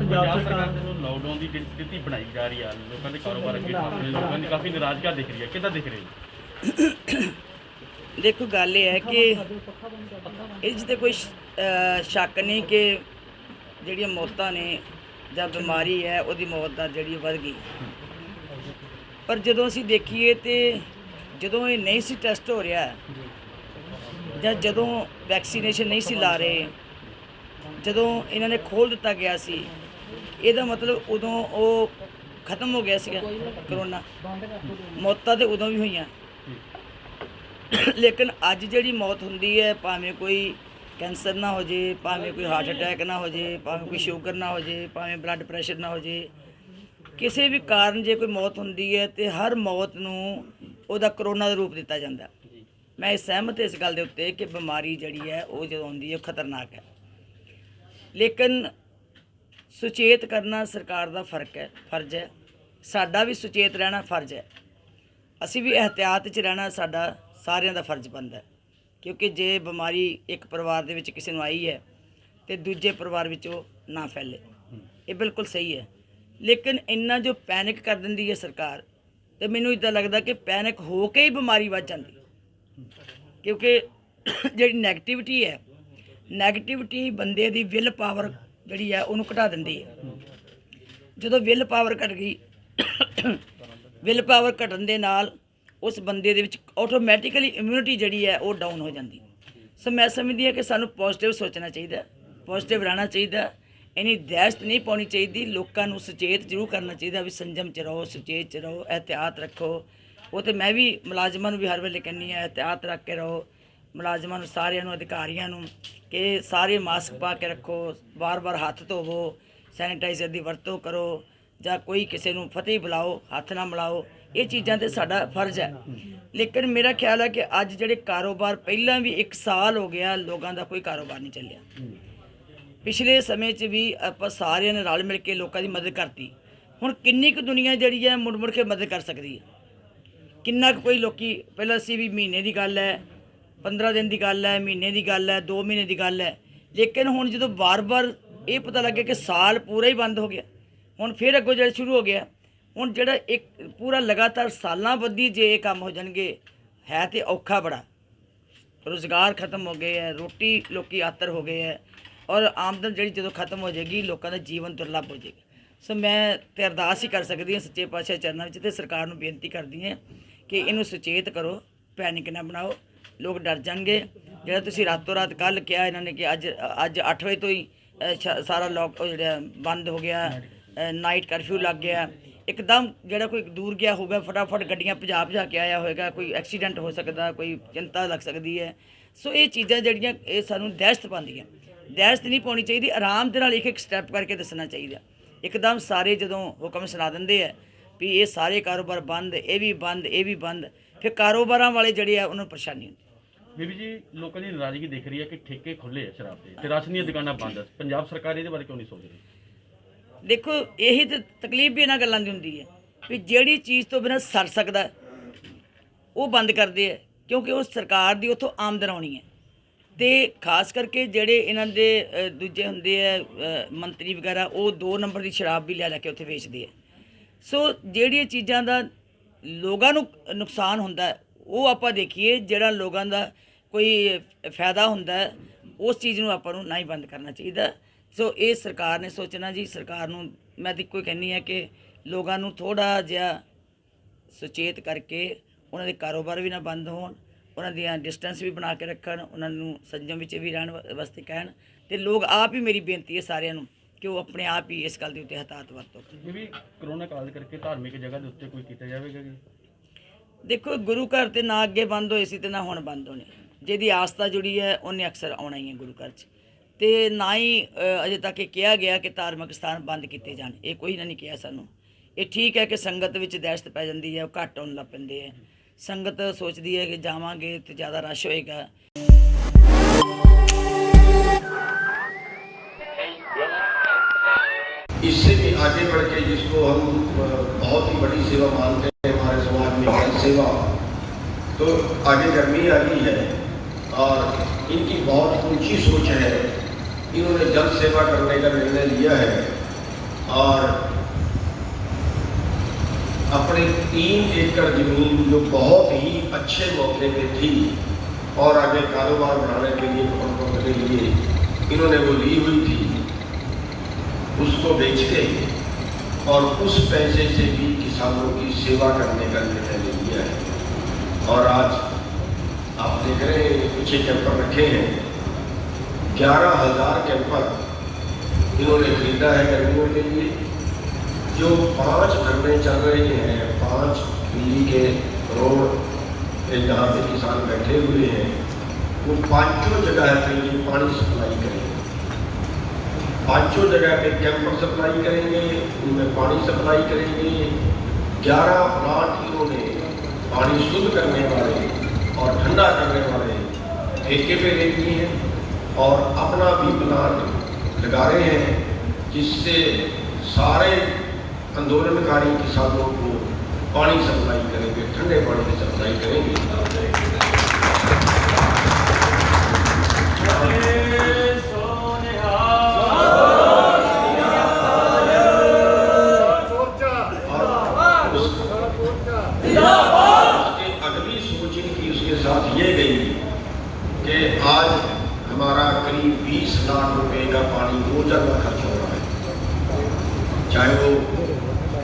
ਪੰਜਾਬ ਸਰਕਾਰ ਵੱਲੋਂ ਲਾਕਡਾਊਨ ਦੀ ਸਥਿਤੀ ਬਣਾਈ ਜਾ ਰਹੀ ਹੈ, ਲੋਕਾਂ ਦੇ ਕਾਰੋਬਾਰ ਅੱਗੇ ਲੋਕਾਂ ਦੀ ਕਾਫੀ ਨਾਰਾਜ਼ਗੀ ਦਿਖ ਰਹੀ ਹੈ, ਕਿੱਦਾਂ ਦਿਖ ਰਹੀ ਹੈ? ਦੇਖੋ ਗੱਲ ਇਹ ਹੈ ਕਿ ਇਸ 'ਤੇ ਕੋਈ ਸ਼ੱਕ ਨਹੀਂ ਕਿ ਜਿਹੜੀਆਂ ਮੌਤਾਂ ਨੇ ਜਾਂ ਬਿਮਾਰੀ ਹੈ ਉਹਦੀ ਮੌਤ ਦਰ ਜਿਹੜੀ ਵੱਧ ਗਈ। ਪਰ ਜਦੋਂ ਅਸੀਂ ਦੇਖੀਏ ਤੇ ਜਦੋਂ ਇਹ ਨਹੀਂ ਸੀ ਟੈਸਟ ਹੋ ਰਿਹਾ ਜਾਂ ਜਦੋਂ ਵੈਕਸੀਨੇਸ਼ਨ ਨਹੀਂ ਸੀ ਲਾ ਰਹੇ, ਜਦੋਂ ਇਹਨਾਂ ਨੇ ਖੋਲ੍ਹ ਦਿੱਤਾ ਗਿਆ ਸੀ, ਇਹਦਾ ਮਤਲਬ ਉਦੋਂ ਉਹ ਖਤਮ ਹੋ ਗਿਆ ਸੀਗਾ ਕਰੋਨਾ। ਮੌਤਾਂ ਤੇ ਉਦੋਂ ਵੀ ਹੋਈਆਂ, ਲੇਕਿਨ ਅੱਜ ਜਿਹੜੀ ਮੌਤ ਹੁੰਦੀ ਹੈ, ਭਾਵੇਂ ਕੋਈ ਕੈਂਸਰ ਨਾ ਹੋ ਜੇ, ਭਾਵੇਂ ਕੋਈ ਹਾਰਟ ਅਟੈਕ ਨਾ ਹੋ ਜੇ, ਭਾਵੇਂ ਕੋਈ ਸ਼ੂਗਰ ਨਾ ਹੋ ਜੇ, ਭਾਵੇਂ ਬਲੱਡ ਪ੍ਰੈਸ਼ਰ ਨਾ ਹੋ ਜੇ, ਕਿਸੇ ਵੀ ਕਾਰਨ ਜੇ ਕੋਈ ਮੌਤ ਹੁੰਦੀ ਹੈ ਤੇ ਹਰ ਮੌਤ ਨੂੰ ਉਹਦਾ ਕਰੋਨਾ ਦਾ ਰੂਪ ਦਿੱਤਾ ਜਾਂਦਾ। ਮੈਂ ਸਹਿਮਤ ਇਸ ਗੱਲ ਦੇ ਉੱਤੇ ਕਿ ਬਿਮਾਰੀ ਜਿਹੜੀ ਹੈ ਉਹ ਜਦੋਂ ਆਉਂਦੀ ਹੈ ਖਤਰਨਾਕ ਹੈ, ਲੇਕਿਨ ਸੁਚੇਤ ਕਰਨਾ ਸਰਕਾਰ ਦਾ ਫਰਜ਼ ਹੈ, ਸਾਡਾ ਵੀ ਸੁਚੇਤ ਰਹਿਣਾ ਫਰਜ਼ ਹੈ। ਅਸੀਂ ਵੀ ਇਹਤਿਆਤ 'ਚ ਰਹਿਣਾ ਸਾਡਾ ਸਾਰਿਆਂ ਦਾ ਫਰਜ਼ ਬਣਦਾ, ਕਿਉਂਕਿ ਜੇ ਬਿਮਾਰੀ ਇੱਕ ਪਰਿਵਾਰ ਦੇ ਵਿੱਚ ਕਿਸੇ ਨੂੰ ਆਈ ਹੈ ਤੇ ਦੂਜੇ ਪਰਿਵਾਰ ਵਿੱਚ ਉਹ ਨਾ ਫੈਲੇ, ਇਹ ਬਿਲਕੁਲ ਸਹੀ ਹੈ। ਲੇਕਿਨ ਇੰਨਾ ਜੋ ਪੈਨਿਕ ਕਰ ਦਿੰਦੀ ਹੈ ਸਰਕਾਰ, ਤੇ ਮੈਨੂੰ ਇੱਦਾਂ ਲੱਗਦਾ ਕਿ ਪੈਨਿਕ ਹੋ ਕੇ ਹੀ ਬਿਮਾਰੀ ਵੱਧ ਜਾਂਦੀ, ਕਿਉਂਕਿ ਜਿਹੜੀ ਨੈਗੇਟਿਵਿਟੀ ਬੰਦੇ ਦੀ ਵਿਲ ਪਾਵਰ ਜਿਹੜੀ ਹੈ ਉਹਨੂੰ ਘਟਾ ਦਿੰਦੀ ਹੈ। ਜਦੋਂ ਵਿਲ ਪਾਵਰ ਘਟ ਗਈ, ਵਿਲ ਪਾਵਰ ਘਟਣ ਦੇ ਨਾਲ ਉਸ ਬੰਦੇ ਦੇ ਵਿੱਚ ਆਟੋਮੈਟਿਕਲੀ ਇਮਿਊਨਿਟੀ ਜਿਹੜੀ ਹੈ ਉਹ ਡਾਊਨ ਹੋ ਜਾਂਦੀ। ਸੋ ਮੈਂ ਸਮਝਦੀ ਹਾਂ ਕਿ ਸਾਨੂੰ ਪੋਜ਼ਿਟਿਵ ਸੋਚਣਾ ਚਾਹੀਦਾ, ਪੋਜ਼ਿਟਿਵ ਰਹਿਣਾ ਚਾਹੀਦਾ, ਇੰਨੀ ਦਹਿਸ਼ਤ ਨਹੀਂ ਪਾਉਣੀ ਚਾਹੀਦੀ। ਲੋਕਾਂ ਨੂੰ ਸੁਚੇਤ ਜ਼ਰੂਰ ਕਰਨਾ ਚਾਹੀਦਾ ਵੀ ਸੰਜਮ 'ਚ ਰਹੋ, ਸੁਚੇਤ 'ਚ ਰਹੋ, ਇਹਤਿਆਤ ਰੱਖੋ। ਉਹ ਤੇ ਮੈਂ ਵੀ ਮੁਲਾਜ਼ਮਾਂ ਨੂੰ ਵੀ ਹਰ ਵੇਲੇ ਕਹਿੰਦੀ ਹਾਂ ਇਹਤਿਆਤ ਰੱਖ ਕੇ ਰਹੋ, ਮੁਲਾਜ਼ਮਾਂ ਨੂੰ ਸਾਰਿਆਂ ਨੂੰ, ਅਧਿਕਾਰੀਆਂ ਨੂੰ, ਕਿ ਸਾਰੇ ਮਾਸਕ ਪਾ ਕੇ ਰੱਖੋ, ਵਾਰ-ਵਾਰ ਹੱਥ ਧੋਵੋ, ਸੈਨੀਟਾਈਜ਼ਰ ਦੀ ਵਰਤੋਂ ਕਰੋ, ਜਾਂ ਕੋਈ ਕਿਸੇ ਨੂੰ ਫਤਿਹ ਬੁਲਾਓ, ਹੱਥ ਨਾ ਮਿਲਾਓ। ਇਹ ਚੀਜ਼ਾਂ ਤੇ ਸਾਡਾ ਫਰਜ਼ ਹੈ। ਲੇਕਿਨ ਮੇਰਾ ਖਿਆਲ ਹੈ ਕਿ ਅੱਜ ਜਿਹੜੇ ਕਾਰੋਬਾਰ, ਪਹਿਲਾਂ ਵੀ 1 ਸਾਲ ਹੋ ਗਿਆ ਲੋਕਾਂ ਦਾ ਕੋਈ ਕਾਰੋਬਾਰ ਨਹੀਂ ਚੱਲਿਆ। ਪਿਛਲੇ ਸਮੇਂ 'ਚ ਵੀ ਆਪਾਂ ਸਾਰਿਆਂ ਨੇ ਰਲ ਮਿਲ ਕੇ ਲੋਕਾਂ ਦੀ ਮਦਦ ਕਰਤੀ। ਹੁਣ ਕਿੰਨੀ ਕੁ ਦੁਨੀਆ ਜਿਹੜੀ ਹੈ ਮੁੜ ਕੇ ਮਦਦ ਕਰ ਸਕਦੀ ਹੈ? ਕਿੰਨਾ ਕੁ ਕੋਈ ਲੋਕੀ, ਪਹਿਲਾਂ ਅਸੀਂ ਵੀ ਮਹੀਨੇ ਦੀ ਗੱਲ ਹੈ, 15 ਦਿਨ ਦੀ ਗੱਲ ਹੈ, ਮਹੀਨੇ ਦੀ ਗੱਲ ਹੈ, 2 ਮਹੀਨੇ ਦੀ ਗੱਲ ਹੈ, ਲੇਕਿਨ ਹੁਣ ਜਦੋਂ ਵਾਰ-ਵਾਰ ਇਹ ਪਤਾ ਲੱਗਿਆ ਕਿ ਸਾਲ ਪੂਰਾ ਹੀ ਬੰਦ ਹੋ ਗਿਆ, ਹੁਣ ਫਿਰ ਅੱਗੋਂ ਜਿਹੜਾ ਸ਼ੁਰੂ ਹੋ ਗਿਆ, ਹੁਣ ਜਿਹੜਾ ਇੱਕ ਪੂਰਾ ਲਗਾਤਾਰ ਸਾਲਾਂ ਬੱਧੀ ਜੇ ਇਹ ਕੰਮ ਹੋ ਜਾਣਗੇ, ਹੈ ਤੇ ਔਖਾ ਬੜਾ। ਰੁਜ਼ਗਾਰ ਖਤਮ ਹੋ ਗਏ ਹੈ, ਰੋਟੀ ਲੋਕੀ ਆਤਰ ਹੋ ਗਏ ਹੈ, ਔਰ ਆਮਦਨ ਜਿਹੜੀ ਜਦੋਂ ਖਤਮ ਹੋ ਜਾਏਗੀ, ਲੋਕਾਂ ਦਾ ਜੀਵਨ ਦੁਰਲੱਭ ਹੋ ਜਾਏਗਾ। ਸੋ ਮੈਂ ਤੇ ਅਰਦਾਸ ਹੀ ਕਰ ਸਕਦੀ ਹਾਂ ਸੱਚੇ ਪਾਤਸ਼ਾਹ ਚਰਨਾਂ ਵਿੱਚ, ਤੇ ਸਰਕਾਰ ਨੂੰ ਬੇਨਤੀ ਕਰਦੀ ਹਾਂ ਕਿ ਇਹਨੂੰ ਸੁਚੇਤ ਕਰੋ, ਪੈਨਿਕ ਨਾ ਬਣਾਓ। ਲੋਕ ਡਰ ਜਾਣਗੇ। ਜਿਹੜਾ ਤੁਸੀਂ ਰਾਤੋਂ ਰਾਤ ਕੱਲ੍ਹ ਕਿਹਾ ਇਹਨਾਂ ਨੇ ਕਿ ਅੱਜ 8 ਵਜੇ ਤੋਂ ਹੀ ਸਾਰਾ ਜਿਹੜਾ ਬੰਦ ਹੋ ਗਿਆ, ਨਾਈਟ ਕਰਫਿਊ ਲੱਗ ਗਿਆ, ਇੱਕਦਮ ਜਿਹੜਾ ਕੋਈ ਦੂਰ ਗਿਆ ਹੋਊਗਾ ਫਟਾਫਟ ਗੱਡੀਆਂ ਭਜਾ ਕੇ ਆਇਆ ਹੋਏਗਾ, ਕੋਈ ਐਕਸੀਡੈਂਟ ਹੋ ਸਕਦਾ, ਕੋਈ ਚਿੰਤਾ ਲੱਗ ਸਕਦੀ ਹੈ। ਸੋ ਇਹ ਚੀਜ਼ਾਂ ਜਿਹੜੀਆਂ ਇਹ ਸਾਨੂੰ ਦਹਿਸ਼ਤ ਪਾਉਂਦੀਆਂ, ਦਹਿਸ਼ਤ ਨਹੀਂ ਪਾਉਣੀ ਚਾਹੀਦੀ। ਆਰਾਮ ਦੇ ਨਾਲ ਇੱਕ ਸਟੈਪ ਕਰਕੇ ਦੱਸਣਾ ਚਾਹੀਦਾ। ਇੱਕਦਮ ਸਾਰੇ ਜਦੋਂ ਹੁਕਮ ਸੁਣਾ ਦਿੰਦੇ ਆ ਵੀ ਇਹ ਸਾਰੇ ਕਾਰੋਬਾਰ ਬੰਦ, ਇਹ ਵੀ ਬੰਦ, ਇਹ ਵੀ ਬੰਦ, ਫਿਰ ਕਾਰੋਬਾਰਾਂ ਵਾਲੇ ਜਿਹੜੇ ਆ ਉਹਨਾਂ ਨੂੰ ਪਰੇਸ਼ਾਨੀ ਹੁੰਦੀ। ਬੀਬੀ ਜੀ, ਲੋਕਾਂ ਦੀ ਨਾਰਾਜ਼ਗੀ ਦਿਖ ਰਹੀ ਹੈ ਕਿ ਠੇਕੇ ਖੁੱਲੇ ਆ ਸ਼ਰਾਬ ਦੇ ਤੇ ਰਾਸ਼ਨ ਦੀਆਂ ਦੁਕਾਨਾਂ ਬੰਦ। ਪੰਜਾਬ ਸਰਕਾਰ ਇਹਦੇ ਬਾਰੇ ਕਿਉਂ ਨਹੀਂ ਸੋਚ ਰਹੀ? ਦੇਖੋ, ਇਹੀ ਤਾਂ ਤਕਲੀਫ ਵੀ ਇਹਨਾਂ ਗੱਲਾਂ ਦੀ ਹੁੰਦੀ ਹੈ ਵੀ ਜਿਹੜੀ ਚੀਜ਼ ਤੋਂ ਬਿਨਾਂ ਸਰ ਸਕਦਾ ਉਹ ਬੰਦ ਕਰਦੇ ਆ, ਕਿਉਂਕਿ ਉਹ ਸਰਕਾਰ ਦੀ ਉੱਥੋਂ ਆਮਦਨ ਆਉਣੀ ਹੈ। ਅਤੇ ਖਾਸ ਕਰਕੇ ਜਿਹੜੇ ਇਹਨਾਂ ਦੇ ਦੂਜੇ ਹੁੰਦੇ ਆ ਮੰਤਰੀ ਵਗੈਰਾ, ਉਹ 2 ਨੰਬਰ ਦੀ ਸ਼ਰਾਬ ਵੀ ਲੈ ਕੇ ਉੱਥੇ ਵੇਚਦੇ ਆ। ਸੋ ਜਿਹੜੀਆਂ ਚੀਜ਼ਾਂ ਦਾ ਲੋਕਾਂ ਨੂੰ ਨੁਕਸਾਨ ਹੁੰਦਾ, ਉਹ ਆਪਾਂ ਦੇਖੀਏ। ਜਿਹੜਾ ਲੋਕਾਂ ਦਾ ਕੋਈ ਫਾਇਦਾ ਹੁੰਦਾ, ਉਸ ਚੀਜ਼ ਨੂੰ ਆਪਾਂ ਨੂੰ ਨਾ ਹੀ ਬੰਦ ਕਰਨਾ ਚਾਹੀਦਾ। ਸੋ ਇਹ ਸਰਕਾਰ ਨੇ ਸੋਚਣਾ ਜੀ। ਸਰਕਾਰ ਨੂੰ ਮੈਂ ਤਾਂ ਇੱਕੋ ਹੀ ਕਹਿੰਦੀ ਹਾਂ ਕਿ ਲੋਕਾਂ ਨੂੰ ਥੋੜ੍ਹਾ ਜਿਹਾ ਸੁਚੇਤ ਕਰਕੇ ਉਹਨਾਂ ਦੇ ਕਾਰੋਬਾਰ ਵੀ ਨਾ ਬੰਦ ਹੋਣ, ਉਹਨਾਂ ਦੀਆਂ ਡਿਸਟੈਂਸ ਵੀ ਬਣਾ ਕੇ ਰੱਖਣ, ਉਹਨਾਂ ਨੂੰ ਸੰਜਮ ਵਿੱਚ ਵੀ ਰਹਿਣ ਵਾਸਤੇ ਕਹਿਣ। ਅਤੇ ਲੋਕ ਆਪ ਹੀ, ਮੇਰੀ ਬੇਨਤੀ ਹੈ ਸਾਰਿਆਂ ਨੂੰ ਕਿ ਉਹ ਆਪਣੇ ਆਪ ਹੀ ਇਸ ਗੱਲ ਦੇ ਉੱਤੇ ਹਤਾਹਤ ਵਰਤੋ। ਇਹ ਵੀ ਕਰੋਨਾ ਕਾਲ ਕਰਕੇ ਧਾਰਮਿਕ ਜਗ੍ਹਾ ਦੇ ਉੱਤੇ ਕੋਈ ਕੀਤਾ ਜਾਵੇਗਾ ਜੀ? ਦੇਖੋ, ਗੁਰੂ ਘਰ ਤੇ ਨਾ ਅੱਗੇ ਬੰਦ ਹੋਏ ਸੀ ਤੇ ਨਾ ਹੁਣ ਬੰਦ ਹੋਣੇ। ਜਿਹਦੀ ਆਸਥਾ ਜੁੜੀ ਹੈ ਉਹਨੇ ਅਕਸਰ ਆਉਣਾ ਹੀ ਹੈ ਗੁਰੂ ਘਰ 'ਚ। ਅਤੇ ਨਾ ਹੀ ਅਜੇ ਤੱਕ ਇਹ ਕਿਹਾ ਗਿਆ ਕਿ ਧਾਰਮਿਕ ਸਥਾਨ ਬੰਦ ਕੀਤੇ ਜਾਣ, ਇਹ ਕੋਈ ਨਾ ਨਹੀਂ ਕਿਹਾ ਸਾਨੂੰ। ਇਹ ਠੀਕ ਹੈ ਕਿ ਸੰਗਤ ਵਿੱਚ ਦਹਿਸ਼ਤ ਪੈ ਜਾਂਦੀ ਹੈ, ਉਹ ਘੱਟ ਆਉਣ ਲੱਗ ਪੈਂਦੇ ਹੈ। ਸੰਗਤ ਸੋਚਦੀ ਹੈ ਕਿ ਜਾਵਾਂਗੇ तो ज़्यादा रश होएगा। इससे भी आगे बढ़ के जिसको हम बहुत ही बड़ी सेवा मानते हैं हमारे समाज में, जन सेवा, तो आगे गर्मी आ गई है और इनकी बहुत ऊंची सोच है। इन्होंने जन सेवा करने का निर्णय लिया है और अपने 3 एकड़ जमीन जो बहुत ही अच्छे मौके पे थी और आगे कारोबार बढ़ाने के लिए, प्रोडक्ट के लिए इन्होंने वो ली हुई थी, उसको बेच के और उस पैसे से भी किसानों की सेवा करने का निर्णय ले लिया है। और आज आप देख रहे हैं पीछे कैंपर रखे हैं, 11,000 कैंपर इन्होंने खरीदा है गर्मियों के लिए। जो 5 धरने चल रहे हैं, 5 दिल्ली के रोड जहाँ पे किसान बैठे हुए हैं, वो 5 जगह पे ये पानी सप्लाई करेंगे। 5 जगह पे कैंपर सप्लाई करेंगे, उनमें पानी सप्लाई करेंगे। 11 प्लांट इन्होंने पानी शुद्ध करने वाले और ठंडा करने वाले ठेके पे ले लिए हैं और अपना भी प्लांट लगा रहे हैं, जिससे सारे आंदोलनकारी किसानों को पानी सप्लाई करेंगे, ठंडे पानी की सप्लाई करेंगे। अगली सोच इनकी उसके साथ ये गई कि आज हमारा करीब 20 लाख रुपए का पानी रोजाना खर्च हो रहा है, चाहे वो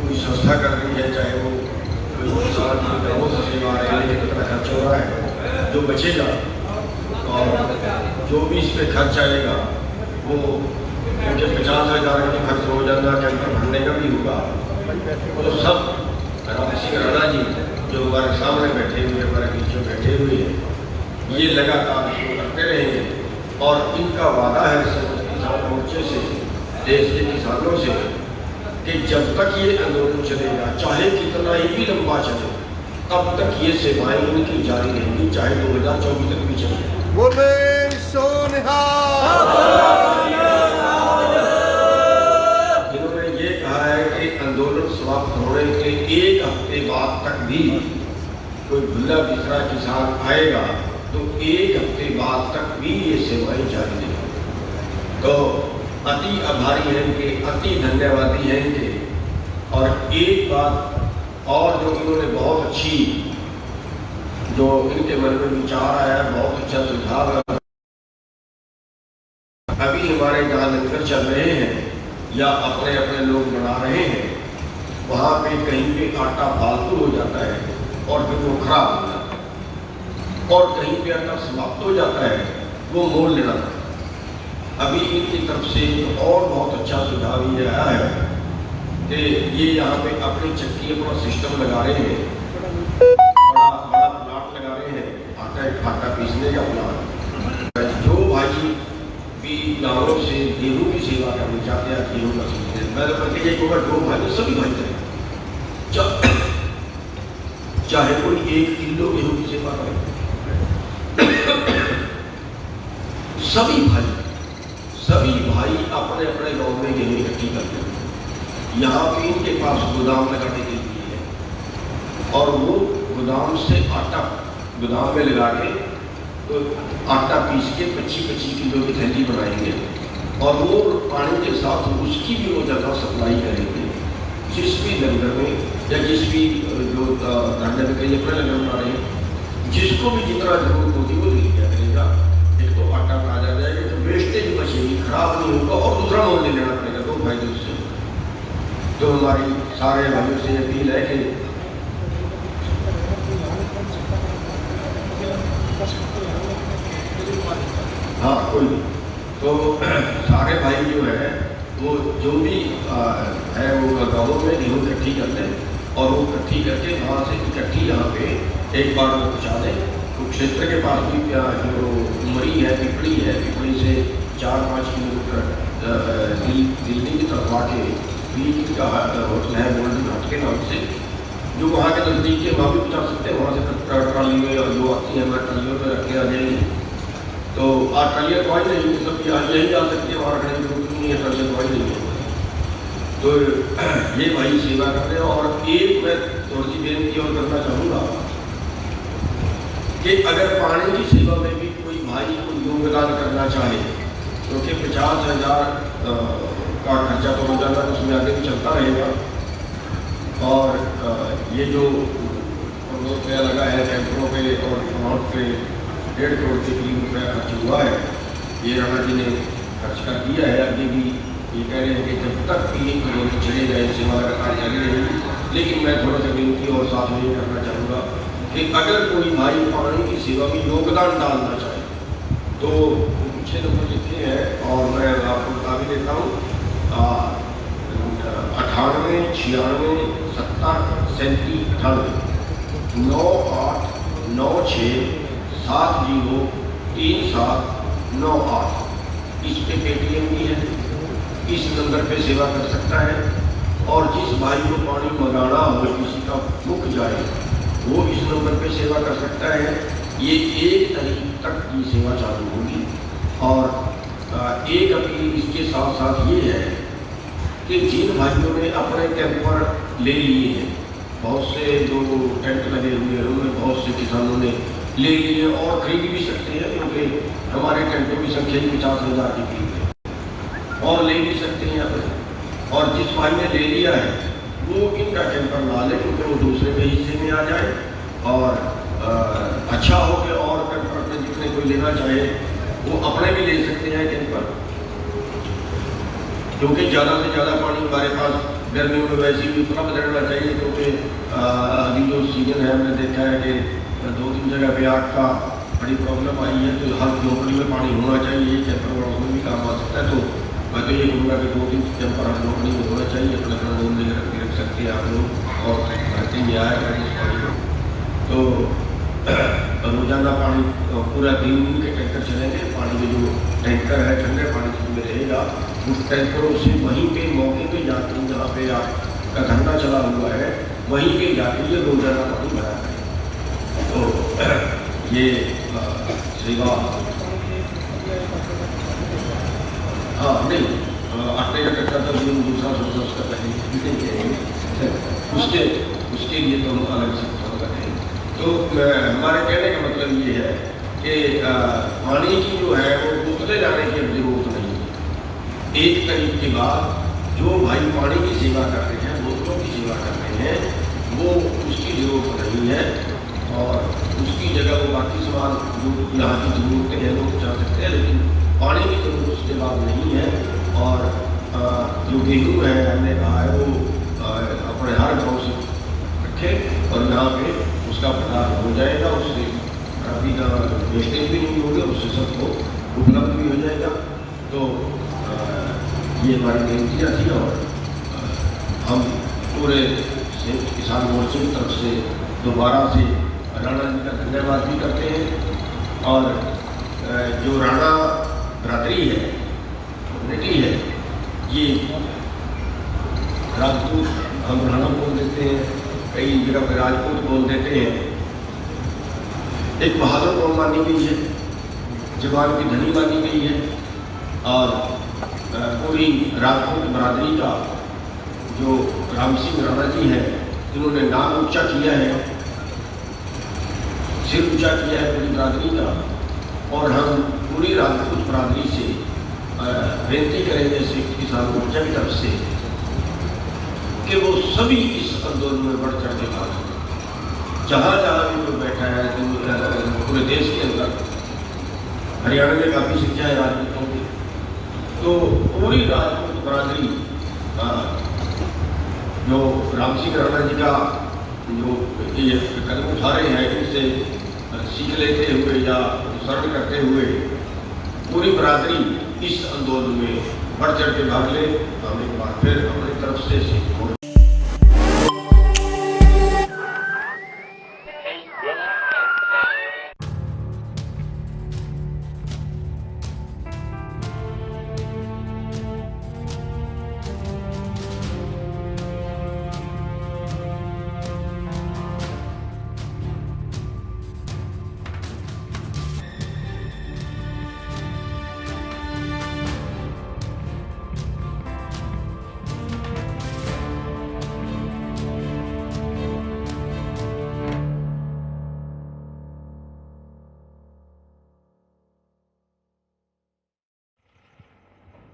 कोई संस्था कर रही है, चाहे वो कोई किसान की गौ से सेवा है, कितना खर्च हो रहा है। जो बचेगा और जो भी इस पर खर्च आएगा वो, क्योंकि 50,000 का खर्च हो जाना, कैंपर भरने का भी होगा, तो सब राम सिंह राणा जी जो हमारे सामने बैठे हुए, हमारे बीच में बैठे हुए हैं, ये लगातार शुरू करते रहेंगे। और इनका वादा है किसान मोर्चे से, देश के किसानों से, कि जब तक ये आंदोलन चलेगा, चाहे कितना ही लंबा चले, तब तक ये सेवाएं इनकी जारी रहेंगी, चाहे 2024 तक भी चले। इन्होंने ये कहा है कि आंदोलन समाप्त होने के 1 हफ्ते बाद तक भी कोई भूला बिखरा किसान आएगा तो 1 हफ्ते बाद तक भी ये सेवाएं जारी रहेंगी। तो अति आभारी हैं इनके, अति धन्यवादी हैं इनके। और एक बात और जो इन्होंने बहुत अच्छी, जो इनके मन में विचार आया, बहुत अच्छा सुझाव है। अभी हमारे जहाँ लंगर चल रहे हैं या अपने अपने लोग बना रहे हैं, वहाँ पे कहीं पे आटा फालतू हो जाता है और फिर वो खराब हो जाता है, और कहीं पे आटा समाप्त हो जाता है, वो मोल लेना पड़ता है। अभी इनकी तरफ से और बहुत अच्छा सुझाव ये आया है कि ये यहाँ पे अपनी चक्की, अपना सिस्टम लगा रहे हैं, बड़ा प्लाट लगा रहे हैं, आटा पीसने का प्लाट। जो भाई भी गाँवों से गेहूँ की सेवा करनी चाहते हैं, गेहूँ का सीजन, मैं तो करके ये कहूँगा, जो भाई तो सभी भाई करें, चाहे कोई 1 किलो गेहूँ की सेवा करे, सभी भाई अपने अपने गांव में गेहूँ इकट्ठी करते हैं। यहाँ पे इनके पास गोदाम लगाने के लिए है और वो गोदाम से आटा गोदाम में लगा के तो आटा पीस के 25-25 किलो की थैली बनाएंगे और वो पानी के साथ उसकी भी वो जगह सप्लाई करेंगे। जिस भी लंगर में या जिस भी जो धरने में कई अपने लंगर बना रहे हैं, जिसको भी जितना जरूरत होगी वो ले लिया करेगा। एक तो आटा ताजा जाएगा, तो वेस्टेज बचेगी, खराब नहीं होगा, और दूसरा मोल ले लेना पड़ेगा 2 फायदे से। तो हमारी सारे भाइयों से अपील है कि हाँ कोई तो सारे भाई जो है वो जो भी है वो गाँवों में गेहूँ इकट्ठी करते हैं और वो इकट्ठी करके वहाँ से इकट्ठी यहाँ पे एक बार में पहुँचा दें। तो क्षेत्र के पास भी क्या जो उमरी है, पिपड़ी है, पिपड़ी से 4-5 किलोमीटर दिल्ली की तरफ आके बीच का होटल है गोल्डन हाट के नाम से, जो वहाँ के नज़दीक है, वहाँ भी पहुँचा सकते हैं। वहाँ से ट्राली में और जो आती है हमारे ट्रालियों पर रख के आ जाएंगे। तो आज ट्रालियाँ तो आई नहीं, सब यही जा सकती है, वहाँ रखने की जरूरत नहीं है, ट्रालियाँ तो आई नहीं है। तो ये भाई सेवा करते हैं। और एक मैं थोड़ी सी बेनती और करना चाहूँगा कि अगर पानी की सेवा में भी कोई भाई को योगदान करना चाहे, क्योंकि 50,000 का खर्चा तो रोजाना उसमें आगे भी चलता रहेगा। और ये जो रुपया लगा है कैंपरों पे और अमाउंट पे 1.5 करोड़ के करीब रुपया खर्च हुआ है, ये राणा जी ने खर्च कर दिया है। अभी भी ये कह रहे हैं कि जब तक भी लोग चले गए सेवा लगातार जारी रहेगी। लेकिन मैं थोड़ा सा विनती और साथ में ये करना चाहूँगा कि अगर कोई भाई पानी की सेवा में योगदान डालना चाहे तो पीछे नंबर लिखे हैं और मैं आपको बता भी देता हूँ 98 96 70 37 98 96 70 37 98। इस पे पेटीएम भी है, इस नंबर पे सेवा कर सकता है। और जिस भाई को पानी मंगाना हो, किसी का मुक जाए, वो इस नंबर पे सेवा कर सकता है। ये 1 तारीख तक की सेवा चालू होगी। और एक अपील इसके साथ साथ ये है कि जिन भाइयों ने अपने कैंपर ले लिए हैं, बहुत से जो टेंट लगे हुए हैं उनमें बहुत से किसानों ने ले लिए और खरीद भी सकते हैं, क्योंकि हमारे टेंटों की संख्या ही 50,000 की करीब है और ले भी सकते हैं अपने। और जिस भाई ने ले लिया है वो इनका कैंपर ना ले, क्योंकि वो दूसरे के हिस्से में आ जाए। और अच्छा हो कि और कैंपर में जितने कोई लेना चाहे वो अपने भी ले सकते हैं कैंपर, क्योंकि ज़्यादा से ज़्यादा पानी हमारे पास गर्मियों में वैसे भी उपलब्ध रहना चाहिए। क्योंकि अभी जो सीजन है हमने देखा है कि 2-3 जगह पे आग का बड़ी प्रॉब्लम आई है, तो हर झोपड़ी में पानी होना चाहिए। कैंपर वालों में भी काम आ सकता है। तो मैं तो ये कहूँगा कि 2-3 कैंपर हर झोपड़ी में होना चाहिए। अपना अपना रूम में रख सकते हैं आप लोग और रहते ही आए तो रोजाना पानी पूरा दिन के टैंकर चलेंगे। पानी में जो टैंकर है ठंडे पानी में रहेगा, उस टैंकरों से वहीं पे मौके पे जाते हैं जहाँ पे आपका धंधा चला हुआ है, वहीं पे जाके ये रोजाना पानी भरा है। तो ये सेवा हाँ नहीं आटे का कट्टा तो दूसरा सोचा उसका पहले उसके लिए तो हम अलग से करें। तो हमारे कहने का मतलब ये है कि पानी की जो है वो उतरे जाने की जरूरत नहीं है। 1 तारीख के बाद जो भाई पानी की सेवा कर रहे हैं, बोतलों की सेवा कर रहे हैं, वो उसकी जरूरत नहीं है। और उसकी जगह वो बाकी सामान जो यहाँ की जरूरतें हैं वो जा सकते हैं, लेकिन पानी की जरूरत उसके बाद नहीं है। और जो गेहूँ है हमने कहा है वो अपने हर गाँव से रखें और यहाँ पे उसका प्रचार हो जाएगा। उससे काफ़ी का वेस्टेज भी नहीं होगा, उससे सबको उपलब्ध भी हो जाएगा। तो ये हमारी बेनतियाँ थी और हम पूरे किसान मोर्चे की तरफ से दोबारा से राणा जी का धन्यवाद भी करते हैं। और जो राणा बरादरी है, कम्युनिटी है, ये राजपूत हम राणा बोल देते हैं, कई जगह पर राजपूत बोल देते हैं। एक बहादुर कौम मानी गई है, जवान की धनी मानी गई है। और पूरी राजपूत बरादरी का जो राम सिंह राणा जी हैं, इन्होंने नाम ऊंचा किया है, सिर ऊंचा किया है पूरी बरादरी का। और हम पूरी राजपूत बरादरी से बेनती करेंगे सिख किसान मोर्चा की तरफ से कि वो सभी इस आंदोलन में बढ़ चढ़ के भाग लें। जहाँ जहाँ भी कोई बैठा है पूरे देश के अंदर, हरियाणा में काफ़ी संख्या है राजपूतों की, तो पूरी राजपूत बरादरी जो राम सिंह राणा जी का जो ये कदम उठा रहे हैं, इनसे सीख लेते हुए या अनुसरण करते हुए पूरी बरादरी इस आंदोलन में बढ़ चढ़ के भाग ले। हम एक बार फिर अपनी तरफ से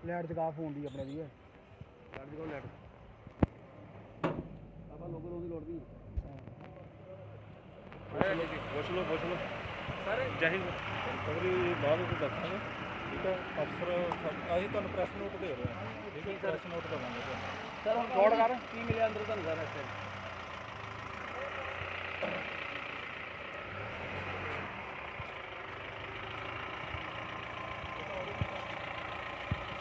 लाइट जगा फोन दी अपने दी ਪੁੱਛ ਲਓ ਸਰ ਜੈ ਹਿੰਦ ਖਬਰੀ ਬਾਅਦ ਵਿੱਚ ਦੱਸਾਂਗੇ ਠੀਕ ਹੈ ਅਫਸਰ ਅਸੀਂ ਤੁਹਾਨੂੰ ਪ੍ਰੈਸ ਨੋਟ ਦੇ ਰਹੇ ਹਾਂ ਠੀਕ ਹੈ ਪ੍ਰੈਸ ਨੋਟ ਦੇਵਾਂਗੇ ਤੁਹਾਨੂੰ ਸਰ ਹੁਣ ਗੌੜ ਕਰ ਕੀ ਮਿਲਿਆ ਅੰਦਰ ਤੁਹਾਨੂੰ ਸਰ ਇੱਥੇ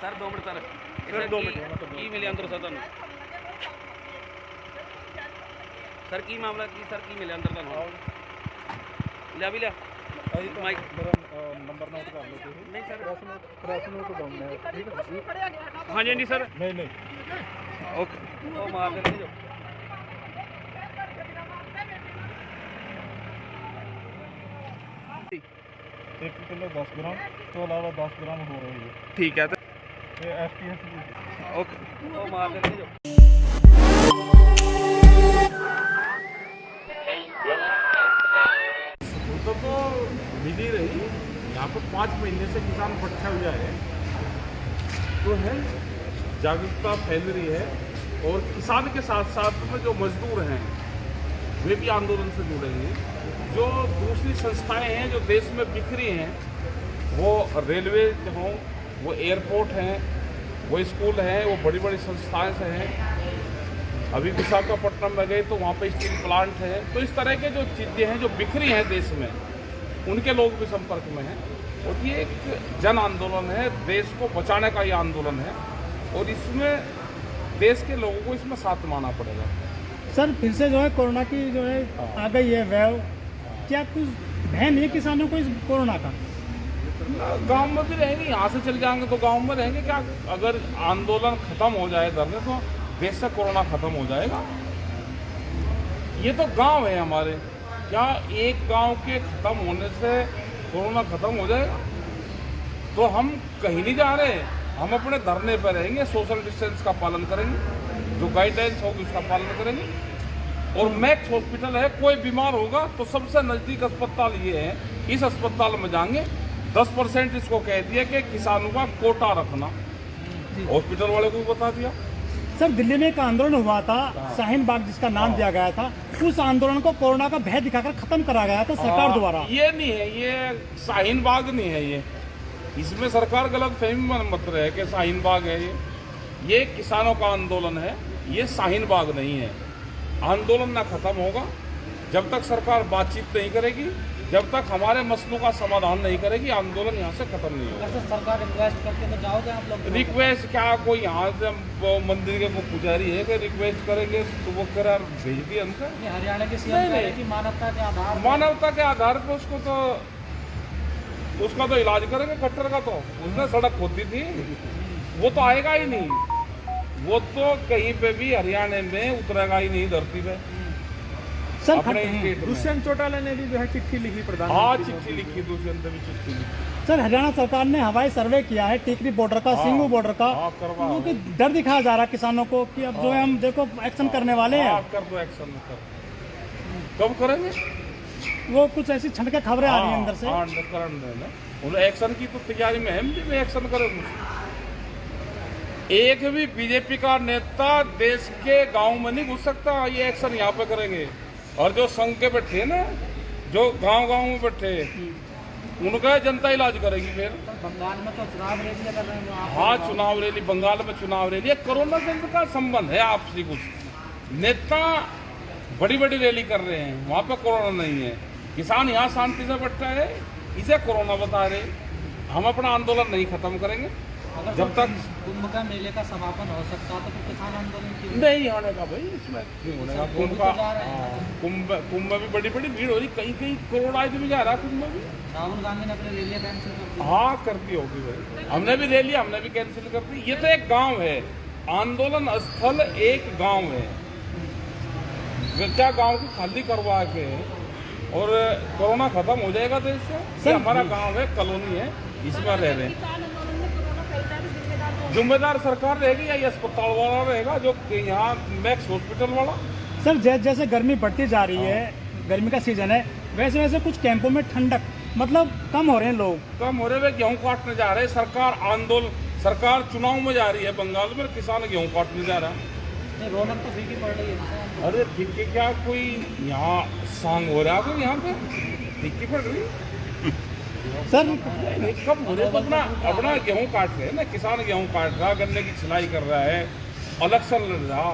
ਸਰ 2 ਮਿੰਟ ਸਰ 2 ਮਿੰਟ ਕੀ ਮਿਲਿਆ ਅੰਦਰ ਸਰ ਤੁਹਾਨੂੰ ਸਰ ਕੀ ਮਾਮਲਾ ਕੀ ਸਰ ਕੀ ਮਿਲਿਆ ਅੰਦਰ ਤੁਹਾਨੂੰ ਲਿਆ ਵੀ ਲਿਆ ਅਸੀਂ ਤਾਂ ਮਾਈਕ ਮੇਰਾ ਨੰਬਰ ਨੋਟ ਕਰ ਲਓ ਤੁਸੀਂ ਨਹੀਂ ਸਰ ਪ੍ਰੈਸ ਨੋਟ ਦਵਾਉਂਦੇ ਹਾਂ ਠੀਕ ਹੈ ਹਾਂਜੀ ਹਾਂਜੀ ਸਰ ਨਹੀਂ ਓਕੇ ਉਹ ਮਾਰ ਦੇ ਜੋ ਇੱਕ ਕਿਲੋ 10 ਗ੍ਰਾਮ ਤੋਂ ਇਲਾਵਾ 10 ਗ੍ਰਾਮ ਹੋ ਰਹੀ ਹੈ ਠੀਕ ਹੈ ਇਹ ਐਸਟੀਐਸ ਦੀ ਓਕੇ ਉਹ ਮਾਰ ਦੇ ਜੋ तो मिल ही रही यहाँ पर 5 महीने से किसान इकट्ठा हुआ है तो है जागरूकता फैल रही है और किसान के साथ साथ में जो मजदूर हैं वे भी आंदोलन से जुड़े हैं जो दूसरी संस्थाएं हैं जो देश में बिखरी हैं वो रेलवे हों वो एयरपोर्ट हैं वो स्कूल हैं वो बड़ी बड़ी संस्थाएं से हैं अभी विशाखापट्टनम में गए तो वहाँ पे स्टील प्लांट है तो इस तरह के जो चीज़ें हैं जो बिखरी हैं देश में उनके लोग भी संपर्क में हैं और ये एक जन आंदोलन है देश को बचाने का ये आंदोलन है और इसमें देश के लोगों को इसमें साथ माना पड़ेगा। सर फिर से जो है कोरोना की जो है आ गई है वेव क्या कुछ भय नहीं है किसानों को इस कोरोना का? गांव में भी रहेंगे यहाँ से चले जाएंगे तो गांव में रहेंगे क्या अगर आंदोलन खत्म हो जाए धरने तो देश से कोरोना खत्म हो जाएगा। ये तो गांव है हमारे क्या एक गांव के खत्म होने से कोरोना खत्म हो जाएगा? तो हम कहीं नहीं जा रहे हम अपने धरने पर रहेंगे सोशल डिस्टेंस का पालन करेंगे जो गाइडलाइंस होगी उसका पालन करेंगे और मैक्स हॉस्पिटल है कोई बीमार होगा तो सबसे नज़दीक अस्पताल ये है इस अस्पताल में जाएंगे 10% इसको कह दिया कि किसानों का कोटा रखना हॉस्पिटल वाले को भी बता दिया। सर दिल्ली में एक आंदोलन हुआ था शाहीन बाग जिसका नाम दिया गया था उस आंदोलन को कोरोना का भय दिखाकर खत्म करा गया था सरकार द्वारा। ये नहीं है ये शाहीन बाग नहीं है इसमें सरकार गलत फहमी मत रहे कि शाहीन बाग है ये किसानों का आंदोलन है ये शाहीन बाग नहीं है। आंदोलन ना खत्म होगा जब तक सरकार बातचीत नहीं करेगी जब तक हमारे मसलों का समाधान नहीं करेगी आंदोलन यहाँ से खत्म नहीं होगा। सरकार रिक्वेस्ट करके तो जाओगे आप लोग? रिक्वेस्ट क्या कोई यहाँ से मंदिर के पुजारी है कि रिक्वेस्ट करेंगे तो वो करार भेज दिए हमसे। हरियाणा के नहीं मानवता के आधार पर उसका तो इलाज करेंगे कट्टर का तो उसने सड़क खोदी थी वो तो आएगा ही नहीं वो तो कहीं पे भी हरियाणा में उतरेगा ही नहीं धरती पे। सर अपने स्टेट में दुष्यंत चौटाला ने भी जो है चिट्ठी लिखी प्रधान हाँ चिट्ठी लिखी दुष्यंत ने भी चिट्ठी लिखी। सर हरियाणा सरकार ने हवाई सर्वे किया है टिकरी बॉर्डर का सिंगू बॉर्डर का क्योंकि डर दिखाया जा रहा है किसानों को कि अब जो है हम देखो एक्शन करने वाले हैं। कर दो एक्शन कर कब करेंगे वो कुछ ऐसी छटके खबरें आ रही हैं अंदर से। उन्हें एक्शन की तो तैयारी में हम भी एक्शन करेंगे। एक भी बीजेपी का नेता देश के गांव में नहीं घुस सकता ये एक्शन यहाँ पे करेंगे और जो संघ के बैठे ना जो गांव में बैठे उनका जनता इलाज करेगी फिर। बंगाल में तो चुनाव रैली कर रहे हैं हाँ चुनाव रैली बंगाल में चुनाव रैली कोरोना से इनका संबंध है आपसी कुछ नेता बड़ी बड़ी रैली कर रहे हैं वहाँ पे कोरोना नहीं है किसान यहाँ शांति से बैठा है इसे कोरोना बता रहे हम अपना आंदोलन नहीं खत्म करेंगे जब तक कुंभ का मेले का समापन हो सकता तो किसान आंदोलन क्यों नहीं होने का भाई इसमें नहीं होने का कुंभ का कुंभ में भी बड़ी बड़ी भीड़ हो रही कहीं करोड़ आदमी जा रहा है कुंभ में भी। राहुल गांधी ने अपनी रैलियां कैंसिल कर दी। हाँ कर दी होगी भाई हमने भी रैली हमने भी कैंसिल कर दी। ये तो एक गांव है आंदोलन स्थल एक गांव है क्या गांव को खाली करवा के और कोरोना खत्म हो जाएगा तो इससे हमारा गांव है कॉलोनी है इसमें रह रहे हैं जिम्मेदार सरकार रहेगी या ये अस्पताल वाला रहेगा जो यहाँ मैक्स हॉस्पिटल वाला। सर जैसे गर्मी बढ़ती जा रही है गर्मी का सीजन है वैसे वैसे कुछ कैंपों में ठंडक मतलब कम हो रहे हैं लोग कम हो रहे हैं गेहूँ काटने जा रहे हैं सरकार चुनाव में जा रही है बंगाल में, किसान गेहूं काटने जा रहा है। नहीं, रौनक तो फीकी पड़ रही है। अरे फीके क्या, कोई यहाँ सांग हो रहा है यहाँ पे, फीकी पड़ रही सर नहीं, कब हो रहे तो अपना गेहूं काट रहे हैं ना, किसान गेहूं काट रहा, गन्ने की छिलाई कर रहा है, इलेक्शन लड़ रहा।